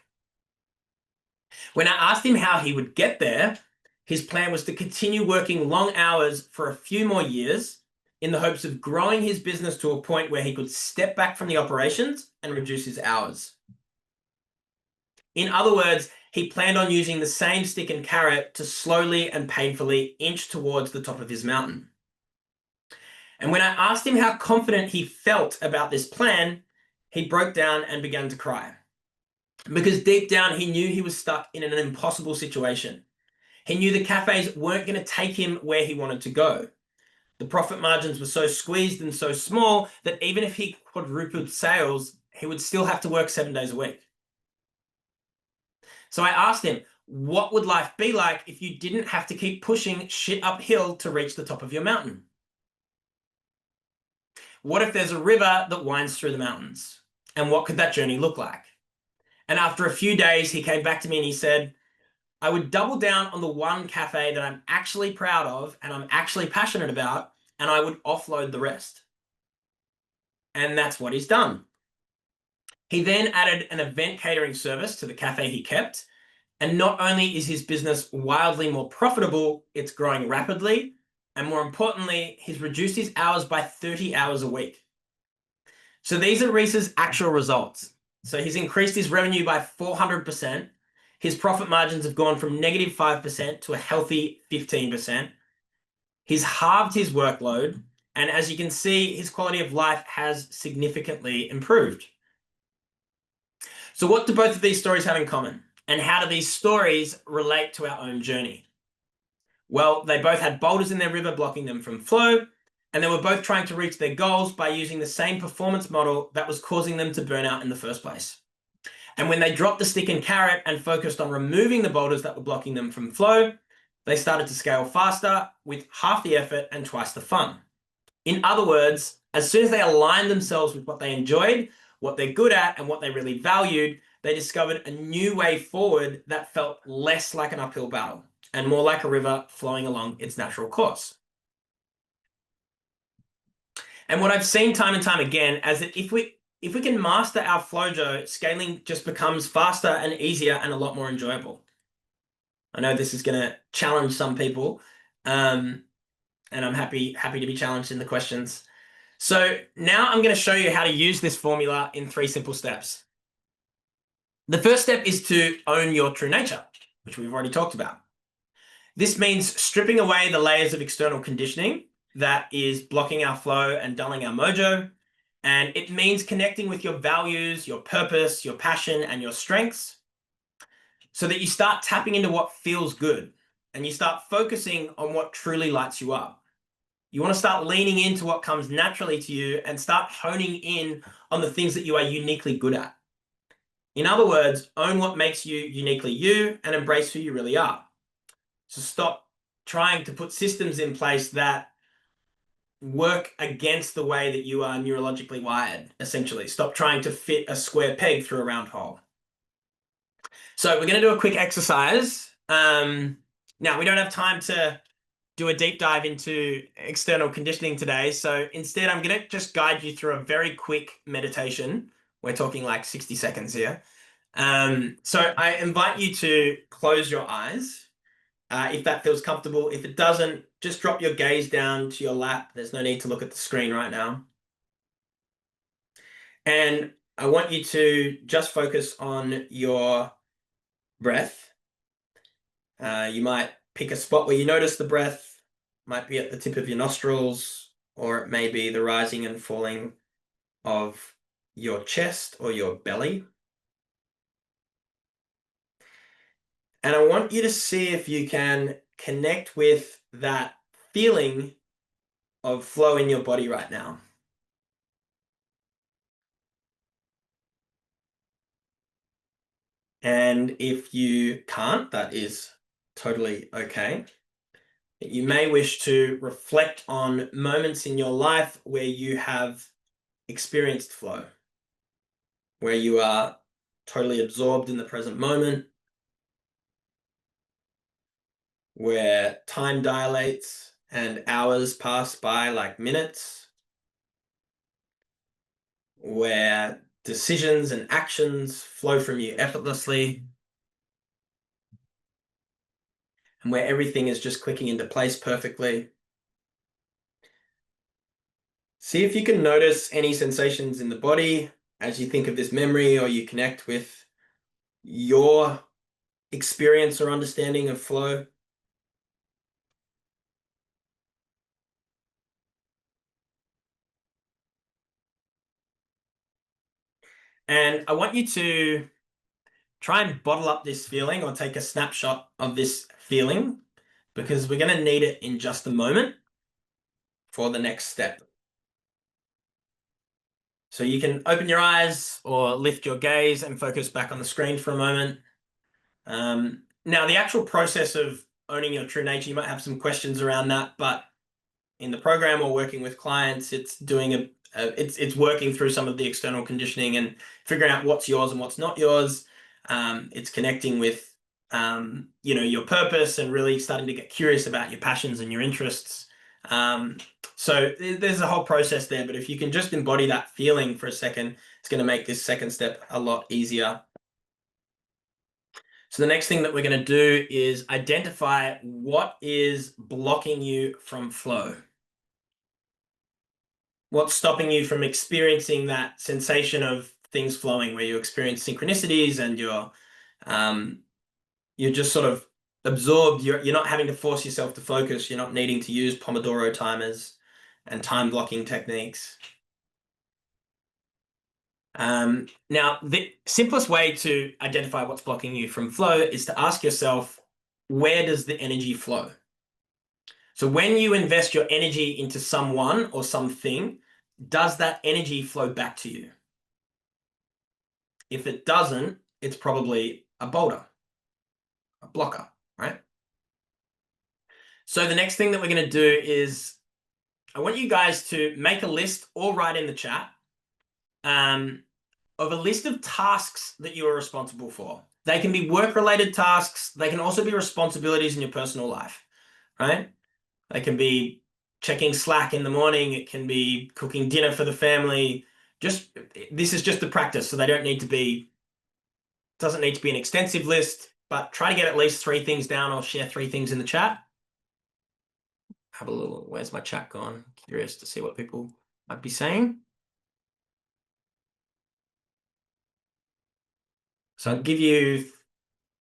When I asked him how he would get there, his plan was to continue working long hours for a few more years in the hopes of growing his business to a point where he could step back from the operations and reduce his hours. In other words, he planned on using the same stick and carrot to slowly and painfully inch towards the top of his mountain. And when I asked him how confident he felt about this plan, he broke down and began to cry. Because deep down, he knew he was stuck in an impossible situation. He knew the cafes weren't going to take him where he wanted to go. The profit margins were so squeezed and so small that even if he quadrupled sales, he would still have to work 7 days a week. So I asked him, what would life be like if you didn't have to keep pushing shit uphill to reach the top of your mountain? What if there's a river that winds through the mountains? And what could that journey look like? And after a few days, he came back to me and he said, I would double down on the one cafe that I'm actually proud of and I'm actually passionate about, and I would offload the rest. And that's what he's done. He then added an event catering service to the cafe he kept, And not only is his business wildly more profitable, it's growing rapidly. And more importantly, he's reduced his hours by 30 hours a week. So these are Reese's actual results. So he's increased his revenue by 400%. His profit margins have gone from -5% to a healthy 15%. He's halved his workload. And as you can see, his quality of life has significantly improved. So what do both of these stories have in common? And how do these stories relate to our own journey? Well, they both had boulders in their river blocking them from flow, and they were both trying to reach their goals by using the same performance model that was causing them to burn out in the first place. And when they dropped the stick and carrot and focused on removing the boulders that were blocking them from flow, they started to scale faster with half the effort and twice the fun. In other words, as soon as they aligned themselves with what they enjoyed, what they're good at, and what they really valued, they discovered a new way forward that felt less like an uphill battle and more like a river flowing along its natural course. And what I've seen time and time again is that if we can master our Flowjo, scaling just becomes faster and easier and a lot more enjoyable. I know this is going to challenge some people, and I'm happy to be challenged in the questions. So now I'm going to show you how to use this formula in 3 simple steps. The first step is to own your true nature, which we've already talked about. This means stripping away the layers of external conditioning that is blocking our flow and dulling our mojo. And it means connecting with your values, your purpose, your passion, and your strengths so that you start tapping into what feels good and you start focusing on what truly lights you up. You want to start leaning into what comes naturally to you and start honing in on the things that you are uniquely good at. In other words, own what makes you uniquely you and embrace who you really are. So stop trying to put systems in place that work against the way that you are neurologically wired, essentially. Stop trying to fit a square peg through a round hole. So we're going to do a quick exercise. Now, we don't have time to do a deep dive into external conditioning today. So instead, I'm going to just guide you through a very quick meditation. We're talking like 60 seconds here. So I invite you to close your eyes if that feels comfortable. If it doesn't, just drop your gaze down to your lap. There's no need to look at the screen right now. And I want you to just focus on your breath. You might pick a spot where you notice the breath, might be at the tip of your nostrils, or it may be the rising and falling of your chest or your belly. And I want you to see if you can connect with that feeling of flow in your body right now. And if you can't, that is totally okay. You may wish to reflect on moments in your life where you have experienced flow, where you are totally absorbed in the present moment, where time dilates and hours pass by like minutes, where decisions and actions flow from you effortlessly, and where everything is just clicking into place perfectly. See if you can notice any sensations in the body as you think of this memory or you connect with your experience or understanding of flow. And I want you to try and bottle up this feeling or take a snapshot of this feeling because we're going to need it in just a moment for the next step. So you can open your eyes or lift your gaze and focus back on the screen for a moment. Now, the actual process of owning your true nature, you might have some questions around that, but in the program or working with clients, it's doing it's working through some of the external conditioning and figuring out what's yours and what's not yours. It's connecting with your purpose and really starting to get curious about your passions and your interests. So there's a whole process there, but if you can just embody that feeling for a second, it's going to make this second step a lot easier. So the next thing that we're going to do is identify what is blocking you from flow. What's stopping you from experiencing that sensation of things flowing, where you experience synchronicities and you're just sort of absorbed. You're not having to force yourself to focus. You're not needing to use Pomodoro timers and time blocking techniques. Now, the simplest way to identify what's blocking you from flow is to ask yourself, where does the energy flow? So when you invest your energy into someone or something, does that energy flow back to you? If it doesn't, it's probably a boulder, a blocker, right? So the next thing that we're going to do is I want you guys to make a list or write in the chat of a list of tasks that you are responsible for. They can be work-related tasks. They can also be responsibilities in your personal life, right? They can be checking Slack in the morning. It can be cooking dinner for the family. This is just the practice, so they don't need to be, doesn't need to be an extensive list, but try to get at least 3 things down or share 3 things in the chat. Have a little, where's my chat gone? Curious to see what people might be saying. So I'll give you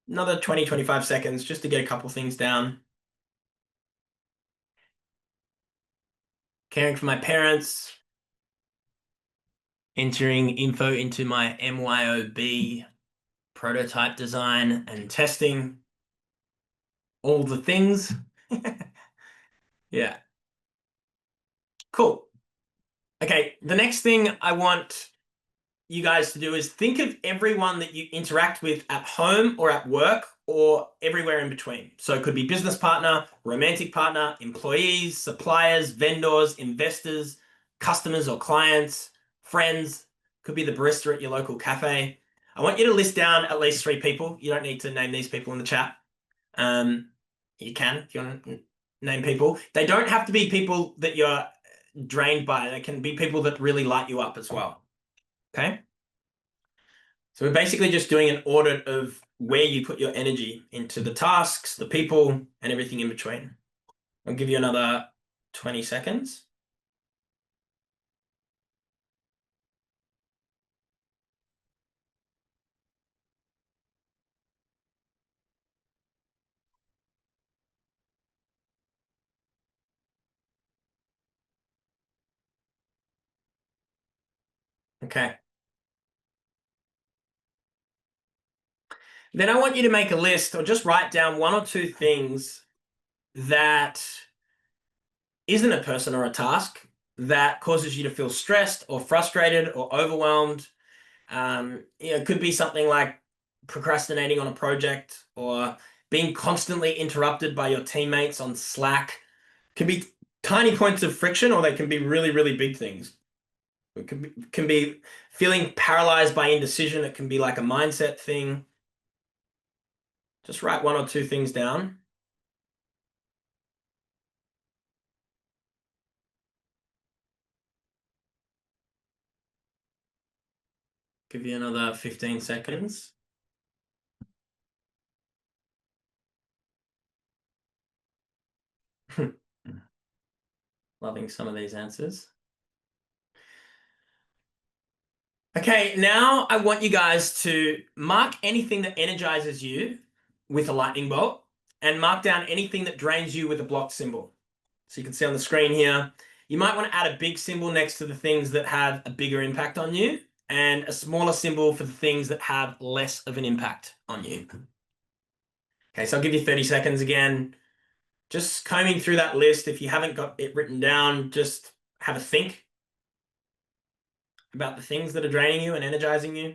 another 20, 25 seconds just to get a couple things down. Caring for my parents. Entering info into my MYOB prototype design and testing. All the things. Yeah. Cool. Okay, the next thing I want you guys to do is think of everyone that you interact with at home or at work or everywhere in between. So it could be business partner, romantic partner, employees, suppliers, vendors, investors, customers or clients, friends, could be the barista at your local cafe. I want you to list down at least 3 people. You don't need to name these people in the chat. You can if you want to name people. They don't have to be people that you're drained by. They can be people that really light you up as well. Okay? So we're basically just doing an audit of where you put your energy into the tasks, the people, and everything in between. I'll give you another 20 seconds. Okay. Then I want you to make a list or just write down 1 or 2 things that isn't a person or a task that causes you to feel stressed or frustrated or overwhelmed. It could be something like procrastinating on a project or being constantly interrupted by your teammates on Slack. Can be tiny points of friction, or they can be really, really big things. It can be feeling paralyzed by indecision. It can be like a mindset thing. Just write 1 or 2 things down. Give you another 15 seconds. Loving some of these answers. Okay, now I want you guys to mark anything that energizes you with a lightning bolt and mark down anything that drains you with a block symbol. So you can see on the screen here, you might want to add a big symbol next to the things that have a bigger impact on you and a smaller symbol for the things that have less of an impact on you. Okay, so I'll give you 30 seconds again. Just combing through that list. If you haven't got it written down, just have a think about the things that are draining you and energizing you.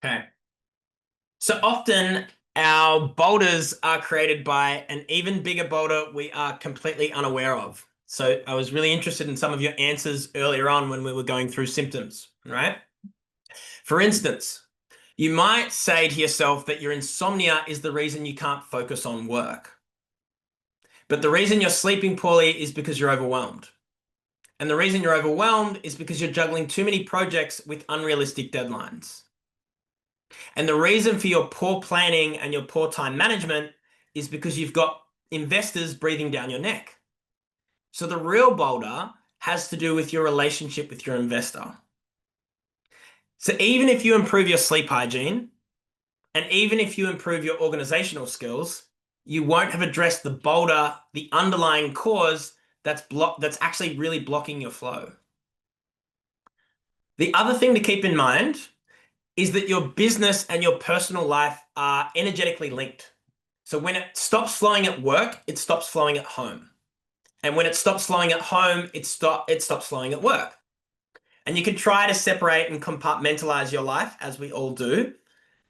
Okay. So often our boulders are created by an even bigger boulder we are completely unaware of. So I was really interested in some of your answers earlier on when we were going through symptoms, right? For instance, you might say to yourself that your insomnia is the reason you can't focus on work. But the reason you're sleeping poorly is because you're overwhelmed. And the reason you're overwhelmed is because you're juggling too many projects with unrealistic deadlines. And the reason for your poor planning and your poor time management is because you've got investors breathing down your neck. So the real boulder has to do with your relationship with your investor. So even if you improve your sleep hygiene, and even if you improve your organizational skills, you won't have addressed the boulder, the underlying cause that's actually really blocking your flow. The other thing to keep in mind is that your business and your personal life are energetically linked. So when it stops flowing at work, it stops flowing at home. And when it stops flowing at home, it stops flowing at work. And you can try to separate and compartmentalize your life, as we all do,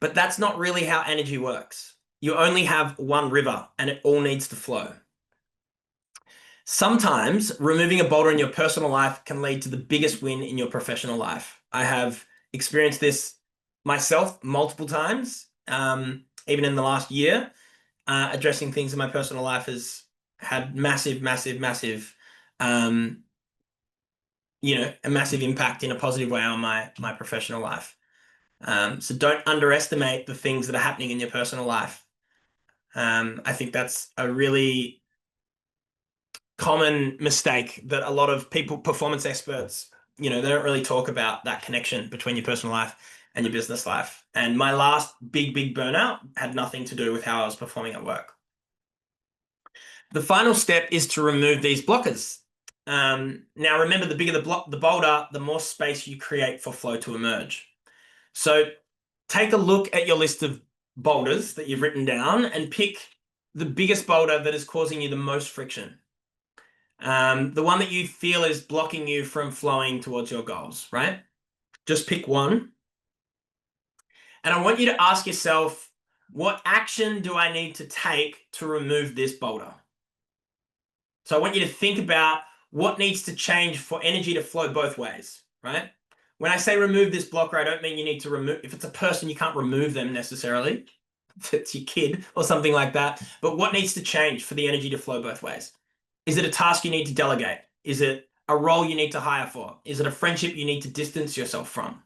but that's not really how energy works. You only have one river and it all needs to flow. Sometimes removing a boulder in your personal life can lead to the biggest win in your professional life. I have experienced this myself multiple times, even in the last year. Addressing things in my personal life has had massive, massive, massive, a massive impact in a positive way on my professional life. So don't underestimate the things that are happening in your personal life. I think that's a really common mistake that a lot of people, performance experts, they don't really talk about that connection between your personal life and your business life. And my last big, big burnout had nothing to do with how I was performing at work. The final step is to remove these blockers. Now, remember, the bigger the boulder, the more space you create for flow to emerge. So take a look at your list of boulders that you've written down and pick the biggest boulder that is causing you the most friction. The one that you feel is blocking you from flowing towards your goals, right? Just pick one. And I want you to ask yourself, what action do I need to take to remove this boulder? So I want you to think about what needs to change for energy to flow both ways, right? When I say remove this blocker, I don't mean you need to remove, if it's a person, you can't remove them necessarily. If it's your kid or something like that. But what needs to change for the energy to flow both ways? Is it a task you need to delegate? Is it a role you need to hire for? Is it a friendship you need to distance yourself from?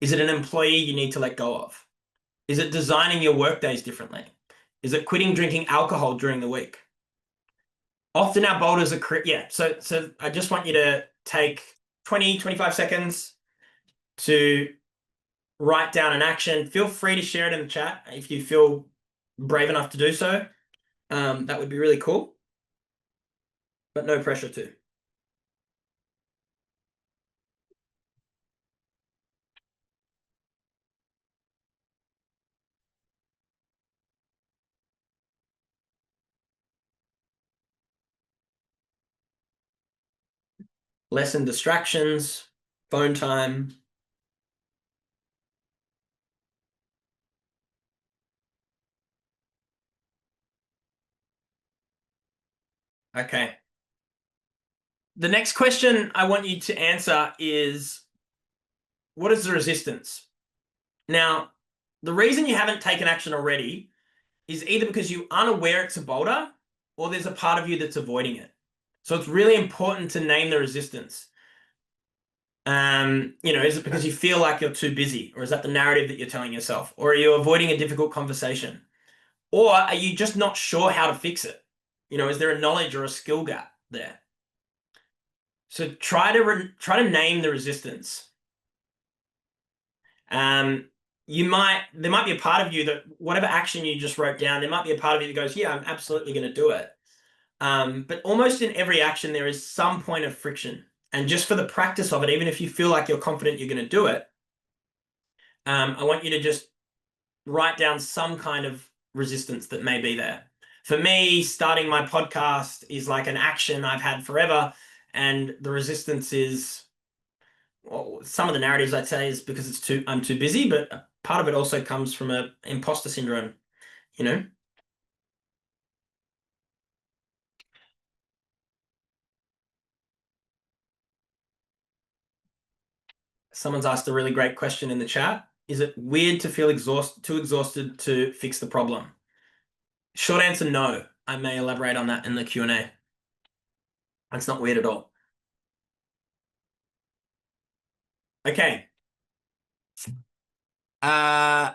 Is it an employee you need to let go of? Is it designing your work days differently? Is it quitting drinking alcohol during the week? Often our boulders are, so I just want you to take 20, 25 seconds to write down an action. Feel free to share it in the chat if you feel brave enough to do so. That would be really cool, but no pressure to. Lessen distractions, phone time. Okay. The next question I want you to answer is, what is the resistance? Now, the reason you haven't taken action already is either because you're unaware it's a boulder or there's a part of you that's avoiding it. So it's really important to name the resistance. Is it because you feel like you're too busy, or is that the narrative that you're telling yourself? Or are you avoiding a difficult conversation? Or are you just not sure how to fix it? Is there a knowledge or a skill gap there? So try to name the resistance. There might be a part of you that whatever action you just wrote down, there might be a part of you that goes, yeah, I'm absolutely going to do it. But almost in every action, there is some point of friction. And just for the practice of it, even if you feel like you're confident you're going to do it, I want you to just write down some kind of resistance that may be there. For me, starting my podcast is like an action I've had forever. And the resistance is, well, some of the narratives I'd say is because I'm too busy, but part of it also comes from a imposter syndrome, you know? Someone's asked a really great question in the chat. Is it weird to feel too exhausted to fix the problem? Short answer, no. I may elaborate on that in the Q&A. It's not weird at all. Okay. The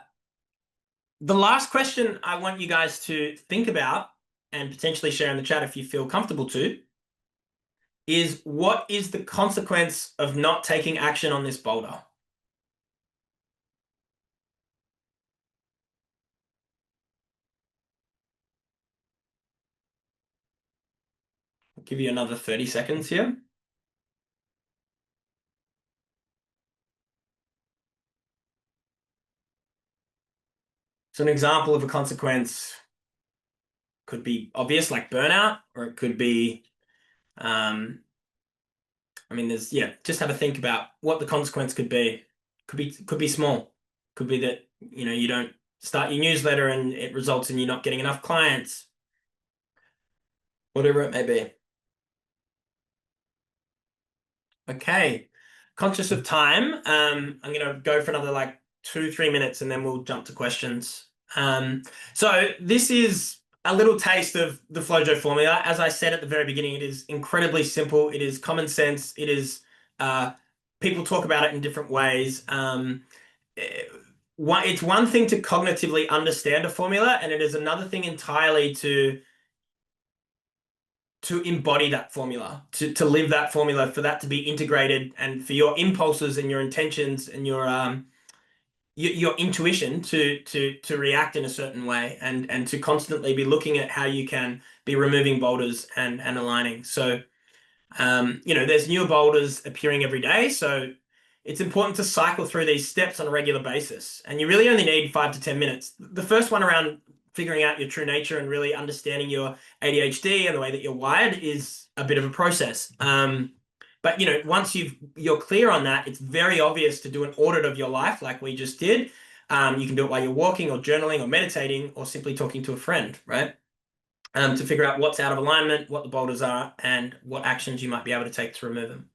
last question I want you guys to think about and potentially share in the chat if you feel comfortable to is, what is the consequence of not taking action on this boulder? I'll give you another 30 seconds here. So an example of a consequence could be obvious, like burnout, or it could be, just have a think about what the consequence could be. Could be small. Could be that, you don't start your newsletter and it results in you not getting enough clients. Whatever it may be. Okay. Conscious of time, I'm going to go for another like 2-3 minutes and then we'll jump to questions. So this is a little taste of the Flowjo formula. As I said at the very beginning, it is incredibly simple. It is common sense. It is, people talk about it in different ways. It's one thing to cognitively understand a formula, and it is another thing entirely to embody that formula, to live that formula, for that to be integrated, and for your impulses and your intentions and your intuition to react in a certain way, and to constantly be looking at how you can be removing boulders and aligning. So, there's newer boulders appearing every day. So it's important to cycle through these steps on a regular basis. And you really only need 5 to 10 minutes. The first one around figuring out your true nature and really understanding your ADHD and the way that you're wired is a bit of a process. But once you're clear on that, it's very obvious to do an audit of your life like we just did. You can do it while you're walking or journaling or meditating or simply talking to a friend, right? To figure out what's out of alignment, what the boulders are, and what actions you might be able to take to remove them.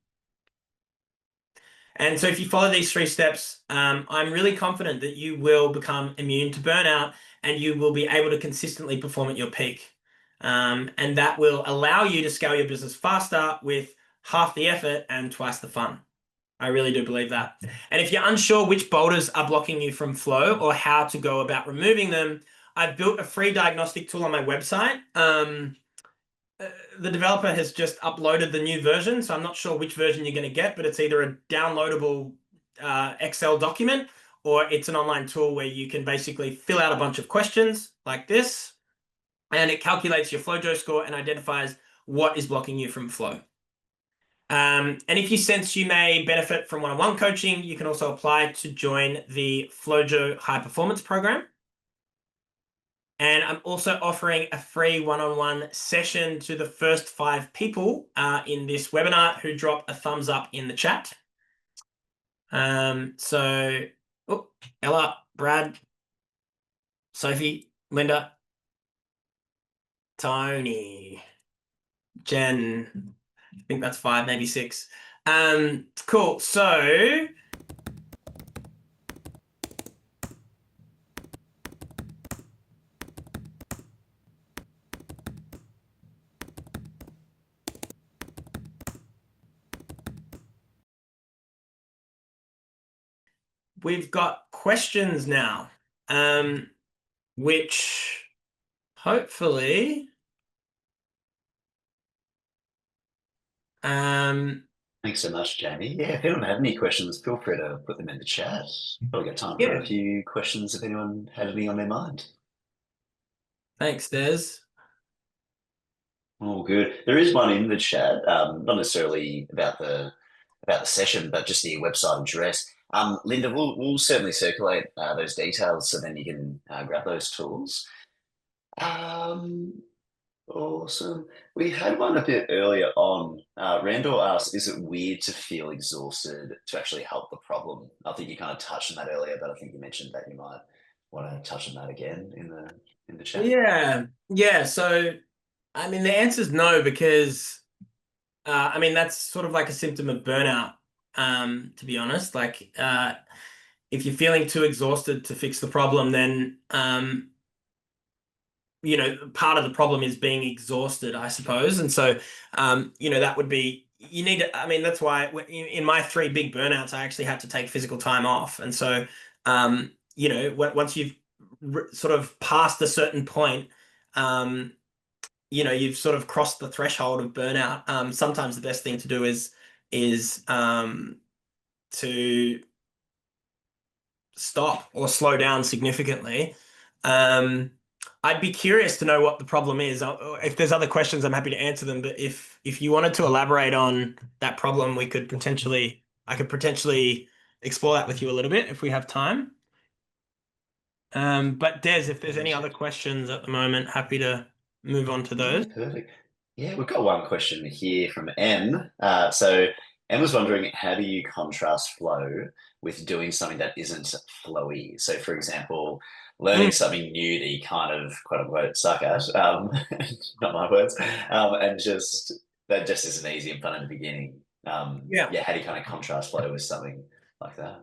And so if you follow these 3 steps, I'm really confident that you will become immune to burnout and you will be able to consistently perform at your peak. And that will allow you to scale your business faster with half the effort and twice the fun. I really do believe that. And if you're unsure which boulders are blocking you from flow or how to go about removing them, I've built a free diagnostic tool on my website. The developer has just uploaded the new version, so I'm not sure which version you're going to get, but it's either a downloadable Excel document, or it's an online tool where you can basically fill out a bunch of questions like this, and it calculates your Flowjo score and identifies what is blocking you from flow. And if you sense you may benefit from one-on-one coaching, you can also apply to join the Flowjo High Performance Program. And I'm also offering a free one-on-one session to the first 5 people in this webinar who drop a thumbs up in the chat. So, Ella, Brad, Sophie, Linda, Tony, Jen, I think that's 5, maybe 6. Cool. So we've got questions now, which hopefully, Thanks so much, Jamie. Yeah, if anyone have any questions, feel free to put them in the chat. Probably got time for a few questions if anyone had any on their mind. Thanks, Des. Oh, good. There is one in the chat, not necessarily about the session, but just the website address. Linda, we'll certainly circulate those details so then you can grab those tools. Awesome. We had one a bit earlier on. Randall asked, is it weird to feel exhausted to actually help the problem? I think you kind of touched on that earlier, but I think you mentioned that you might want to touch on that again in the chat. Yeah. So, the answer is no, because, that's sort of like a symptom of burnout. to be honest. Like, if you're feeling too exhausted to fix the problem, then part of the problem is being exhausted, I suppose. And so, that would be, you need to, I mean, that's why in my three big burnouts, I actually had to take physical time off. And so, once you've sort of passed a certain point, um, you've sort of crossed the threshold of burnout. Sometimes the best thing to do is to stop or slow down significantly. Um, I'd be curious to know what the problem is. If there's other questions, I'm happy to answer them. But if you wanted to elaborate on that problem, I could potentially explore that with you a little bit if we have time. But Des, if there's any other questions at the moment, happy to move on to Yeah, those. perfect. Yeah, we've got one question here from M. So M was wondering, how do you contrast flow with doing something that isn't flowy? So, for example, learning Mm, something new that you kind of quote unquote suck at, not my words, and just that just isn't easy and fun in the beginning. yeah. Yeah, how do you kind of contrast flow with something like that?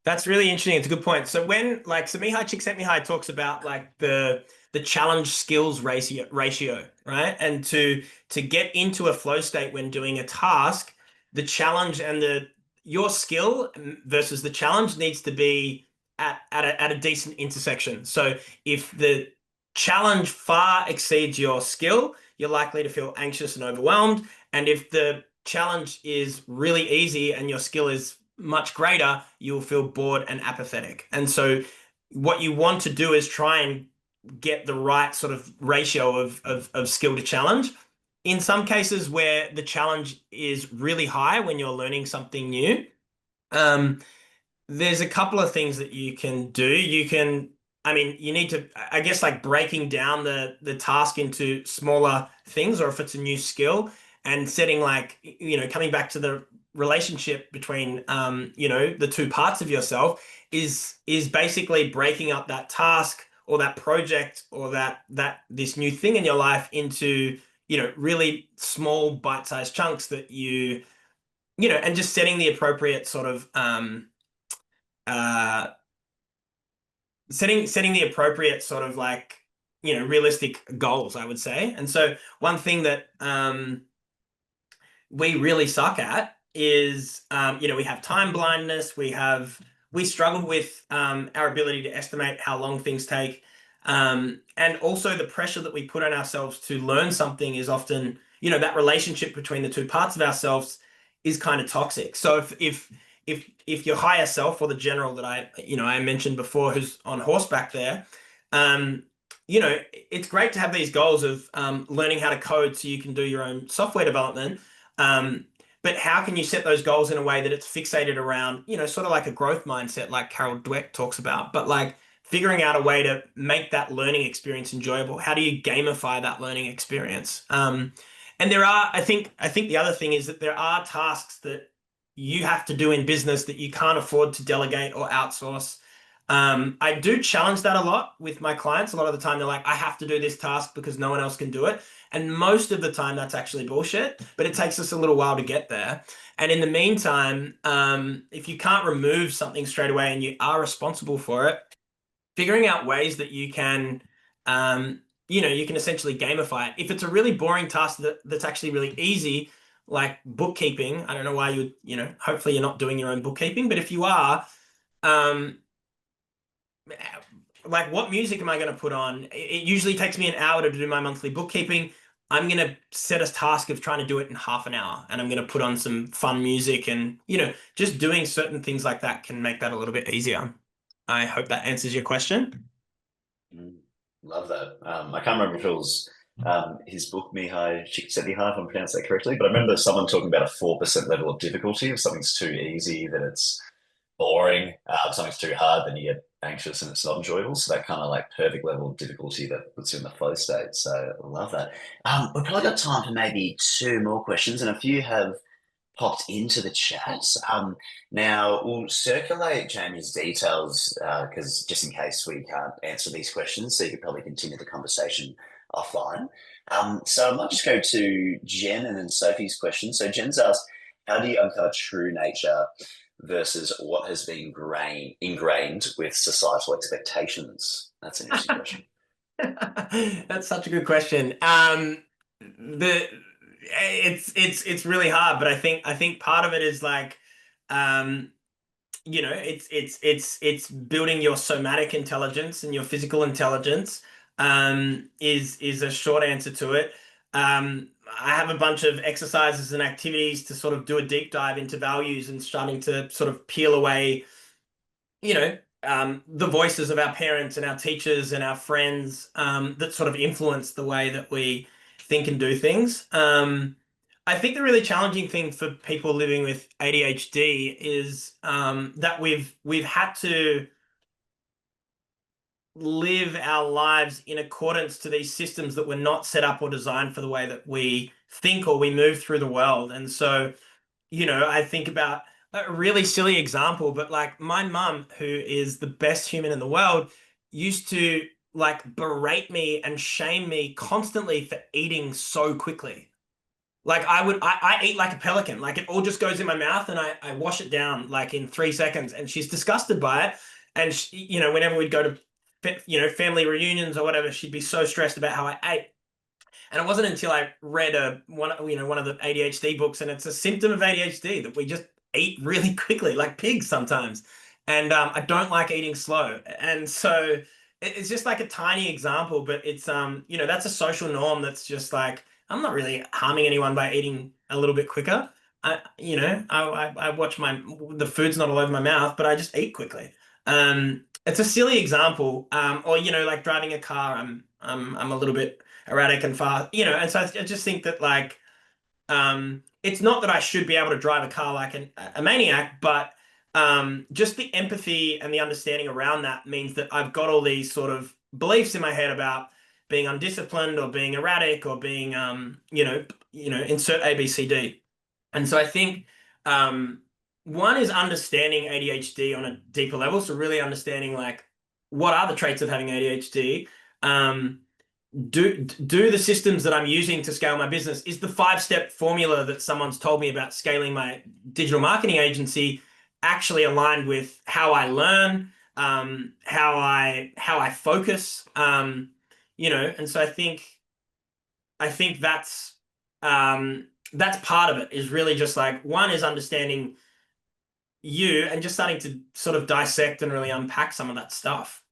That's really interesting. It's a good point. So so Mihai Csikszentmihalyi talks about like the challenge skills ratio, right? And to get into a flow state when doing a task, the challenge and the your skill versus the challenge needs to be at a decent intersection. So if the challenge far exceeds your skill, you're likely to feel anxious and overwhelmed. And if the challenge is really easy and your skill is much greater, you'll feel bored and apathetic. And so what you want to do is try and get the right sort of ratio of skill to challenge. In some cases where the challenge is really high when you're learning something new, um, there's a couple of things that you can do. I mean, you need to, I guess, like breaking down the task into smaller things, or if it's a new skill, and setting like, coming back to the relationship between, the two parts of yourself is basically breaking up that task or that project or that this new thing in your life into, really small bite-sized chunks that and just setting the appropriate sort of uh, setting the appropriate sort of like realistic goals, I would say. And so one thing that we really suck at is we have time blindness. We struggle with our ability to estimate how long things take, and also the pressure that we put on ourselves to learn something is often, that relationship between the two parts of ourselves is kind of toxic. So if your higher self, or the general that I mentioned before, who's on horseback there, um, it's great to have these goals of learning how to code so you can do your own software development. Um, but how can you set those goals in a way that it's fixated around, sort of like a growth mindset, like Carol Dweck talks about, but like figuring out a way to make that learning experience enjoyable. How do you gamify that learning experience? And I think the other thing is that there are tasks that you have to do in business that you can't afford to delegate or outsource. I do challenge that a lot with my clients. A lot of the time, they're like, I have to do this task because no one else can do it. And most of the time, that's actually bullshit, but it takes us a little while to get there. And in the meantime, if you can't remove something straight away and you are responsible for it, figuring out ways that you can essentially gamify it. If it's a really boring task that's actually really easy, like bookkeeping, I don't know why hopefully you're not doing your own bookkeeping, but if you are, um, like what music am I going to put on? It usually takes me an hour to do my monthly bookkeeping. I'm going to set a task of trying to do it in half an hour, and I'm going to put on some fun music, and just doing certain things like that can make that a little bit easier. I hope that answers your question. Mm, love that. I can't remember if it was his book, Mihai Csikszentmihalyi, if I'm pronouncing that correctly, but I remember someone talking about a 4% level of difficulty. If something's too easy, then it's boring. If something's too hard, then you get anxious and it's not enjoyable. So that kind of like perfect level of difficulty that puts you in the flow state. So I love that. We've probably got time for maybe two more questions, and a few have popped into the chat. Now, we'll circulate Jamie's details because just in case we can't answer these questions, so you could probably continue the conversation offline. So I might just go to Jen and then Sophie's question. So Jen's asked, how do you uncover true nature versus what has been ingrained with societal expectations? That's an interesting question. That's such a good question. The it's really hard, but I think part of it is like, um, it's building your somatic intelligence and your physical intelligence. Is a short answer to it. I have a bunch of exercises and activities to sort of do a deep dive into values and starting to sort of peel away, the voices of our parents and our teachers and our friends, that sort of influence the way that we think and do things. I think the really challenging thing for people living with ADHD is, that we've had to live our lives in accordance to these systems that were not set up or designed for the way that we think or we move through the world. And so, I think about a really silly example, but like my mum, who is the best human in the world, used to like berate me and shame me constantly for eating so quickly. Like I eat like a pelican. Like it all just goes in my mouth and I wash it down like in 3 seconds. And she's disgusted by it. And whenever we'd go to, family reunions or whatever, she'd be so stressed about how I ate. And it wasn't until I read one of the ADHD books, and it's a symptom of ADHD that we just eat really quickly, like pigs sometimes. And I don't like eating slow. And so it's just like a tiny example, but it's that's a social norm that's just like, I'm not really harming anyone by eating a little bit quicker. I watch the food's not all over my mouth, but I just eat quickly. It's a silly example. Or like driving a car, I'm a little bit erratic and fast, and so I just think that like, it's not that I should be able to drive a car like a maniac, but just the empathy and the understanding around that means that I've got all these sort of beliefs in my head about being undisciplined or being erratic or being, insert A, B, C, D. And so I think, one is understanding ADHD on a deeper level. So really understanding like, what are the traits of having ADHD? Do the systems that I'm using to scale my business, is the 5-step formula that someone's told me about scaling my digital marketing agency actually aligned with how I learn, how I focus, and so I think that's part of it, is really just like, one is understanding you and just starting to sort of dissect and really unpack some of that stuff.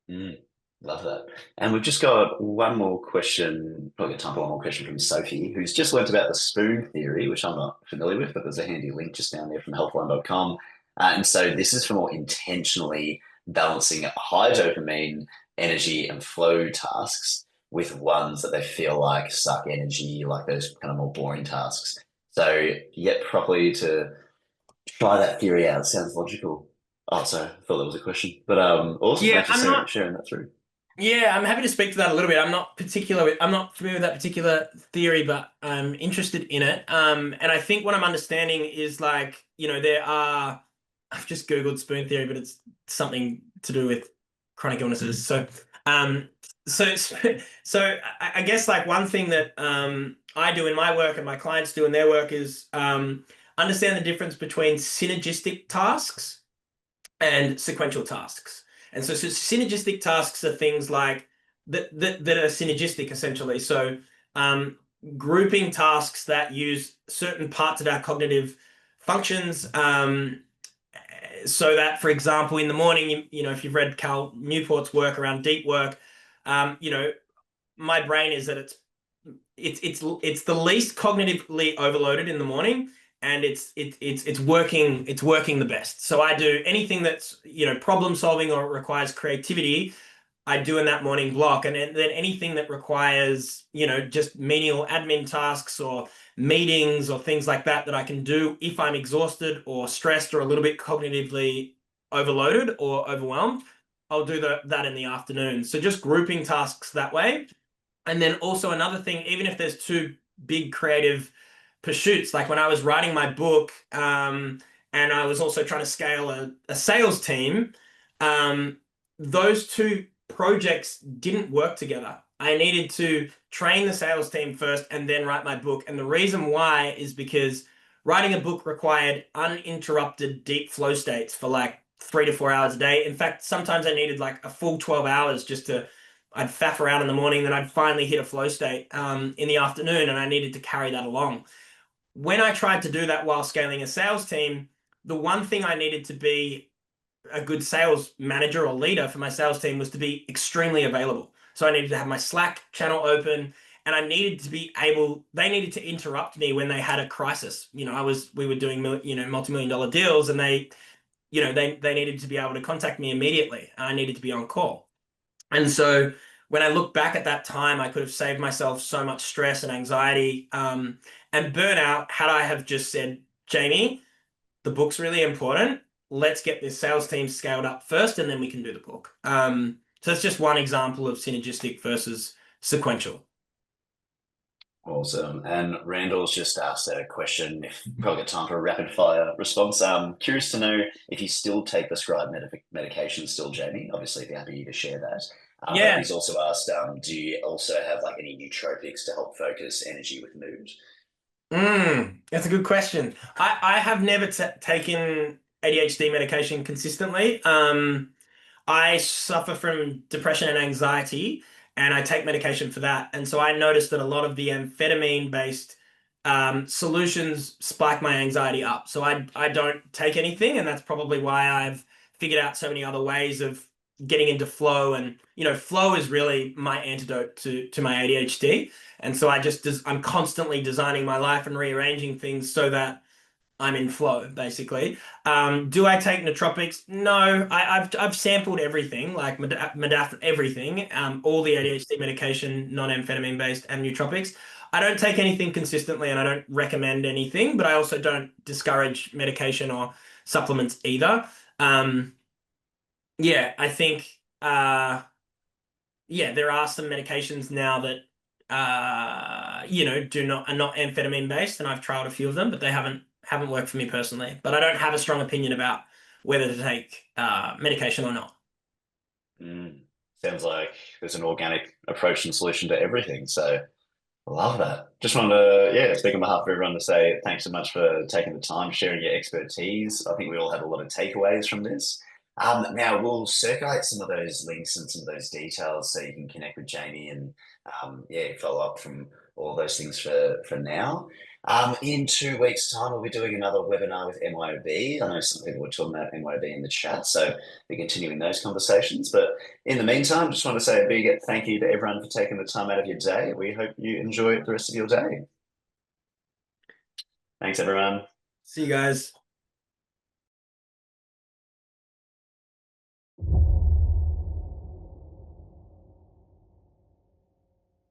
Mm, love that. And we've just got one more question, probably got time for one more question from Sophie, who's just learnt about the spoon theory, which I'm not familiar with, but there's a handy link just down there from helpline.com. And so this is for more intentionally balancing high dopamine, energy, and flow tasks with ones that they feel like suck energy, like those kind of more boring tasks. So yet properly to try that theory out. Sounds logical. Oh, sorry, I thought that was a question. But awesome. Yeah, Thanks for sharing that through. Yeah, I'm happy to speak to that a little bit. I'm not familiar with that particular theory, but I'm interested in it. And I think what I'm understanding is like, I've just Googled spoon theory, but it's something to do with chronic illnesses. So, um, so, so I guess like one thing that I do in my work and my clients do in their work is understand the difference between synergistic tasks and sequential tasks. And so synergistic tasks are things like that are synergistic essentially. So grouping tasks that use certain parts of our cognitive functions. So that, for example, in the morning, if you've read Cal Newport's work around deep work, my brain is that it's the least cognitively overloaded in the morning, and it's working the best. So I do anything that's problem solving or requires creativity, I do in that morning block, and then anything that requires just menial admin tasks or meetings or things like that that I can do if I'm exhausted or stressed or a little bit cognitively overloaded or overwhelmed, I'll do that in the afternoon. So just grouping tasks that way. And then also another thing, even if there's two big creative pursuits, like when I was writing my book, and I was also trying to scale a sales team, those two projects didn't work together. I needed to train the sales team first and then write my book. And the reason why is because writing a book required uninterrupted deep flow states for like 3 to 4 hours a day. In fact, sometimes I needed like a full 12 hours just to, I'd faff around in the morning, then I'd finally hit a flow state in the afternoon, and I needed to carry that along. When I tried to do that while scaling a sales team, the one thing I needed to be a good sales manager or leader for my sales team was to be extremely available. So I needed to have my Slack channel open, and I needed to be able, they needed to interrupt me when they had a crisis. We were doing, multi-million dollar deals, and they needed to be able to contact me immediately. I needed to be on call. And so when I look back at that time, I could have saved myself so much stress and anxiety, and burnout had I have just said, Jamie, the book's really important. Let's get this sales team scaled up first, and then we can do the book. So it's just one example of synergistic versus sequential. Awesome. And Randall's just asked a question. If you've probably got time for a rapid fire response. Curious to know if you still take prescribed medication still, Jamie. Obviously, be happy to share that. But Yeah, he's also asked, do you also have like any nootropics to help focus energy with mood? that's a good question. I have never taken ADHD medication consistently. I suffer from depression and anxiety, and I take medication for that. And so I noticed that a lot of the amphetamine-based solutions spike my anxiety up. So I don't take anything, and that's probably why I've figured out so many other ways of getting into flow. And flow is really my antidote to my ADHD. And so I'm constantly designing my life and rearranging things so that I'm in flow, basically. Do I take nootropics? No, I've sampled everything, like everything, all the ADHD medication, non-amphetamine based, and nootropics. I don't take anything consistently, and I don't recommend anything, but I also don't discourage medication or supplements either. Um, yeah, I think yeah, there are some medications now that do not are not amphetamine based, and I've tried a few of them, but they haven't worked for me personally. But I don't have a strong opinion about whether to take medication or not. Mm. Sounds like there's an organic approach and solution to everything. So love that. Just wanted to, yeah, speak on behalf of everyone to say thanks so much for taking the time, sharing your expertise. I think we all have a lot of takeaways from this. Now we'll circulate some of those links and some of those details so you can connect with Jamie and yeah, follow up from all those things for now. In 2 weeks' time, we'll be doing another webinar with MYOB. I know some people were talking about MYOB in the chat, so we're continuing those conversations. But in the meantime, just want to say a big thank you to everyone for taking the time out of your day. We hope you enjoy the rest of your day. Thanks, everyone. See you guys.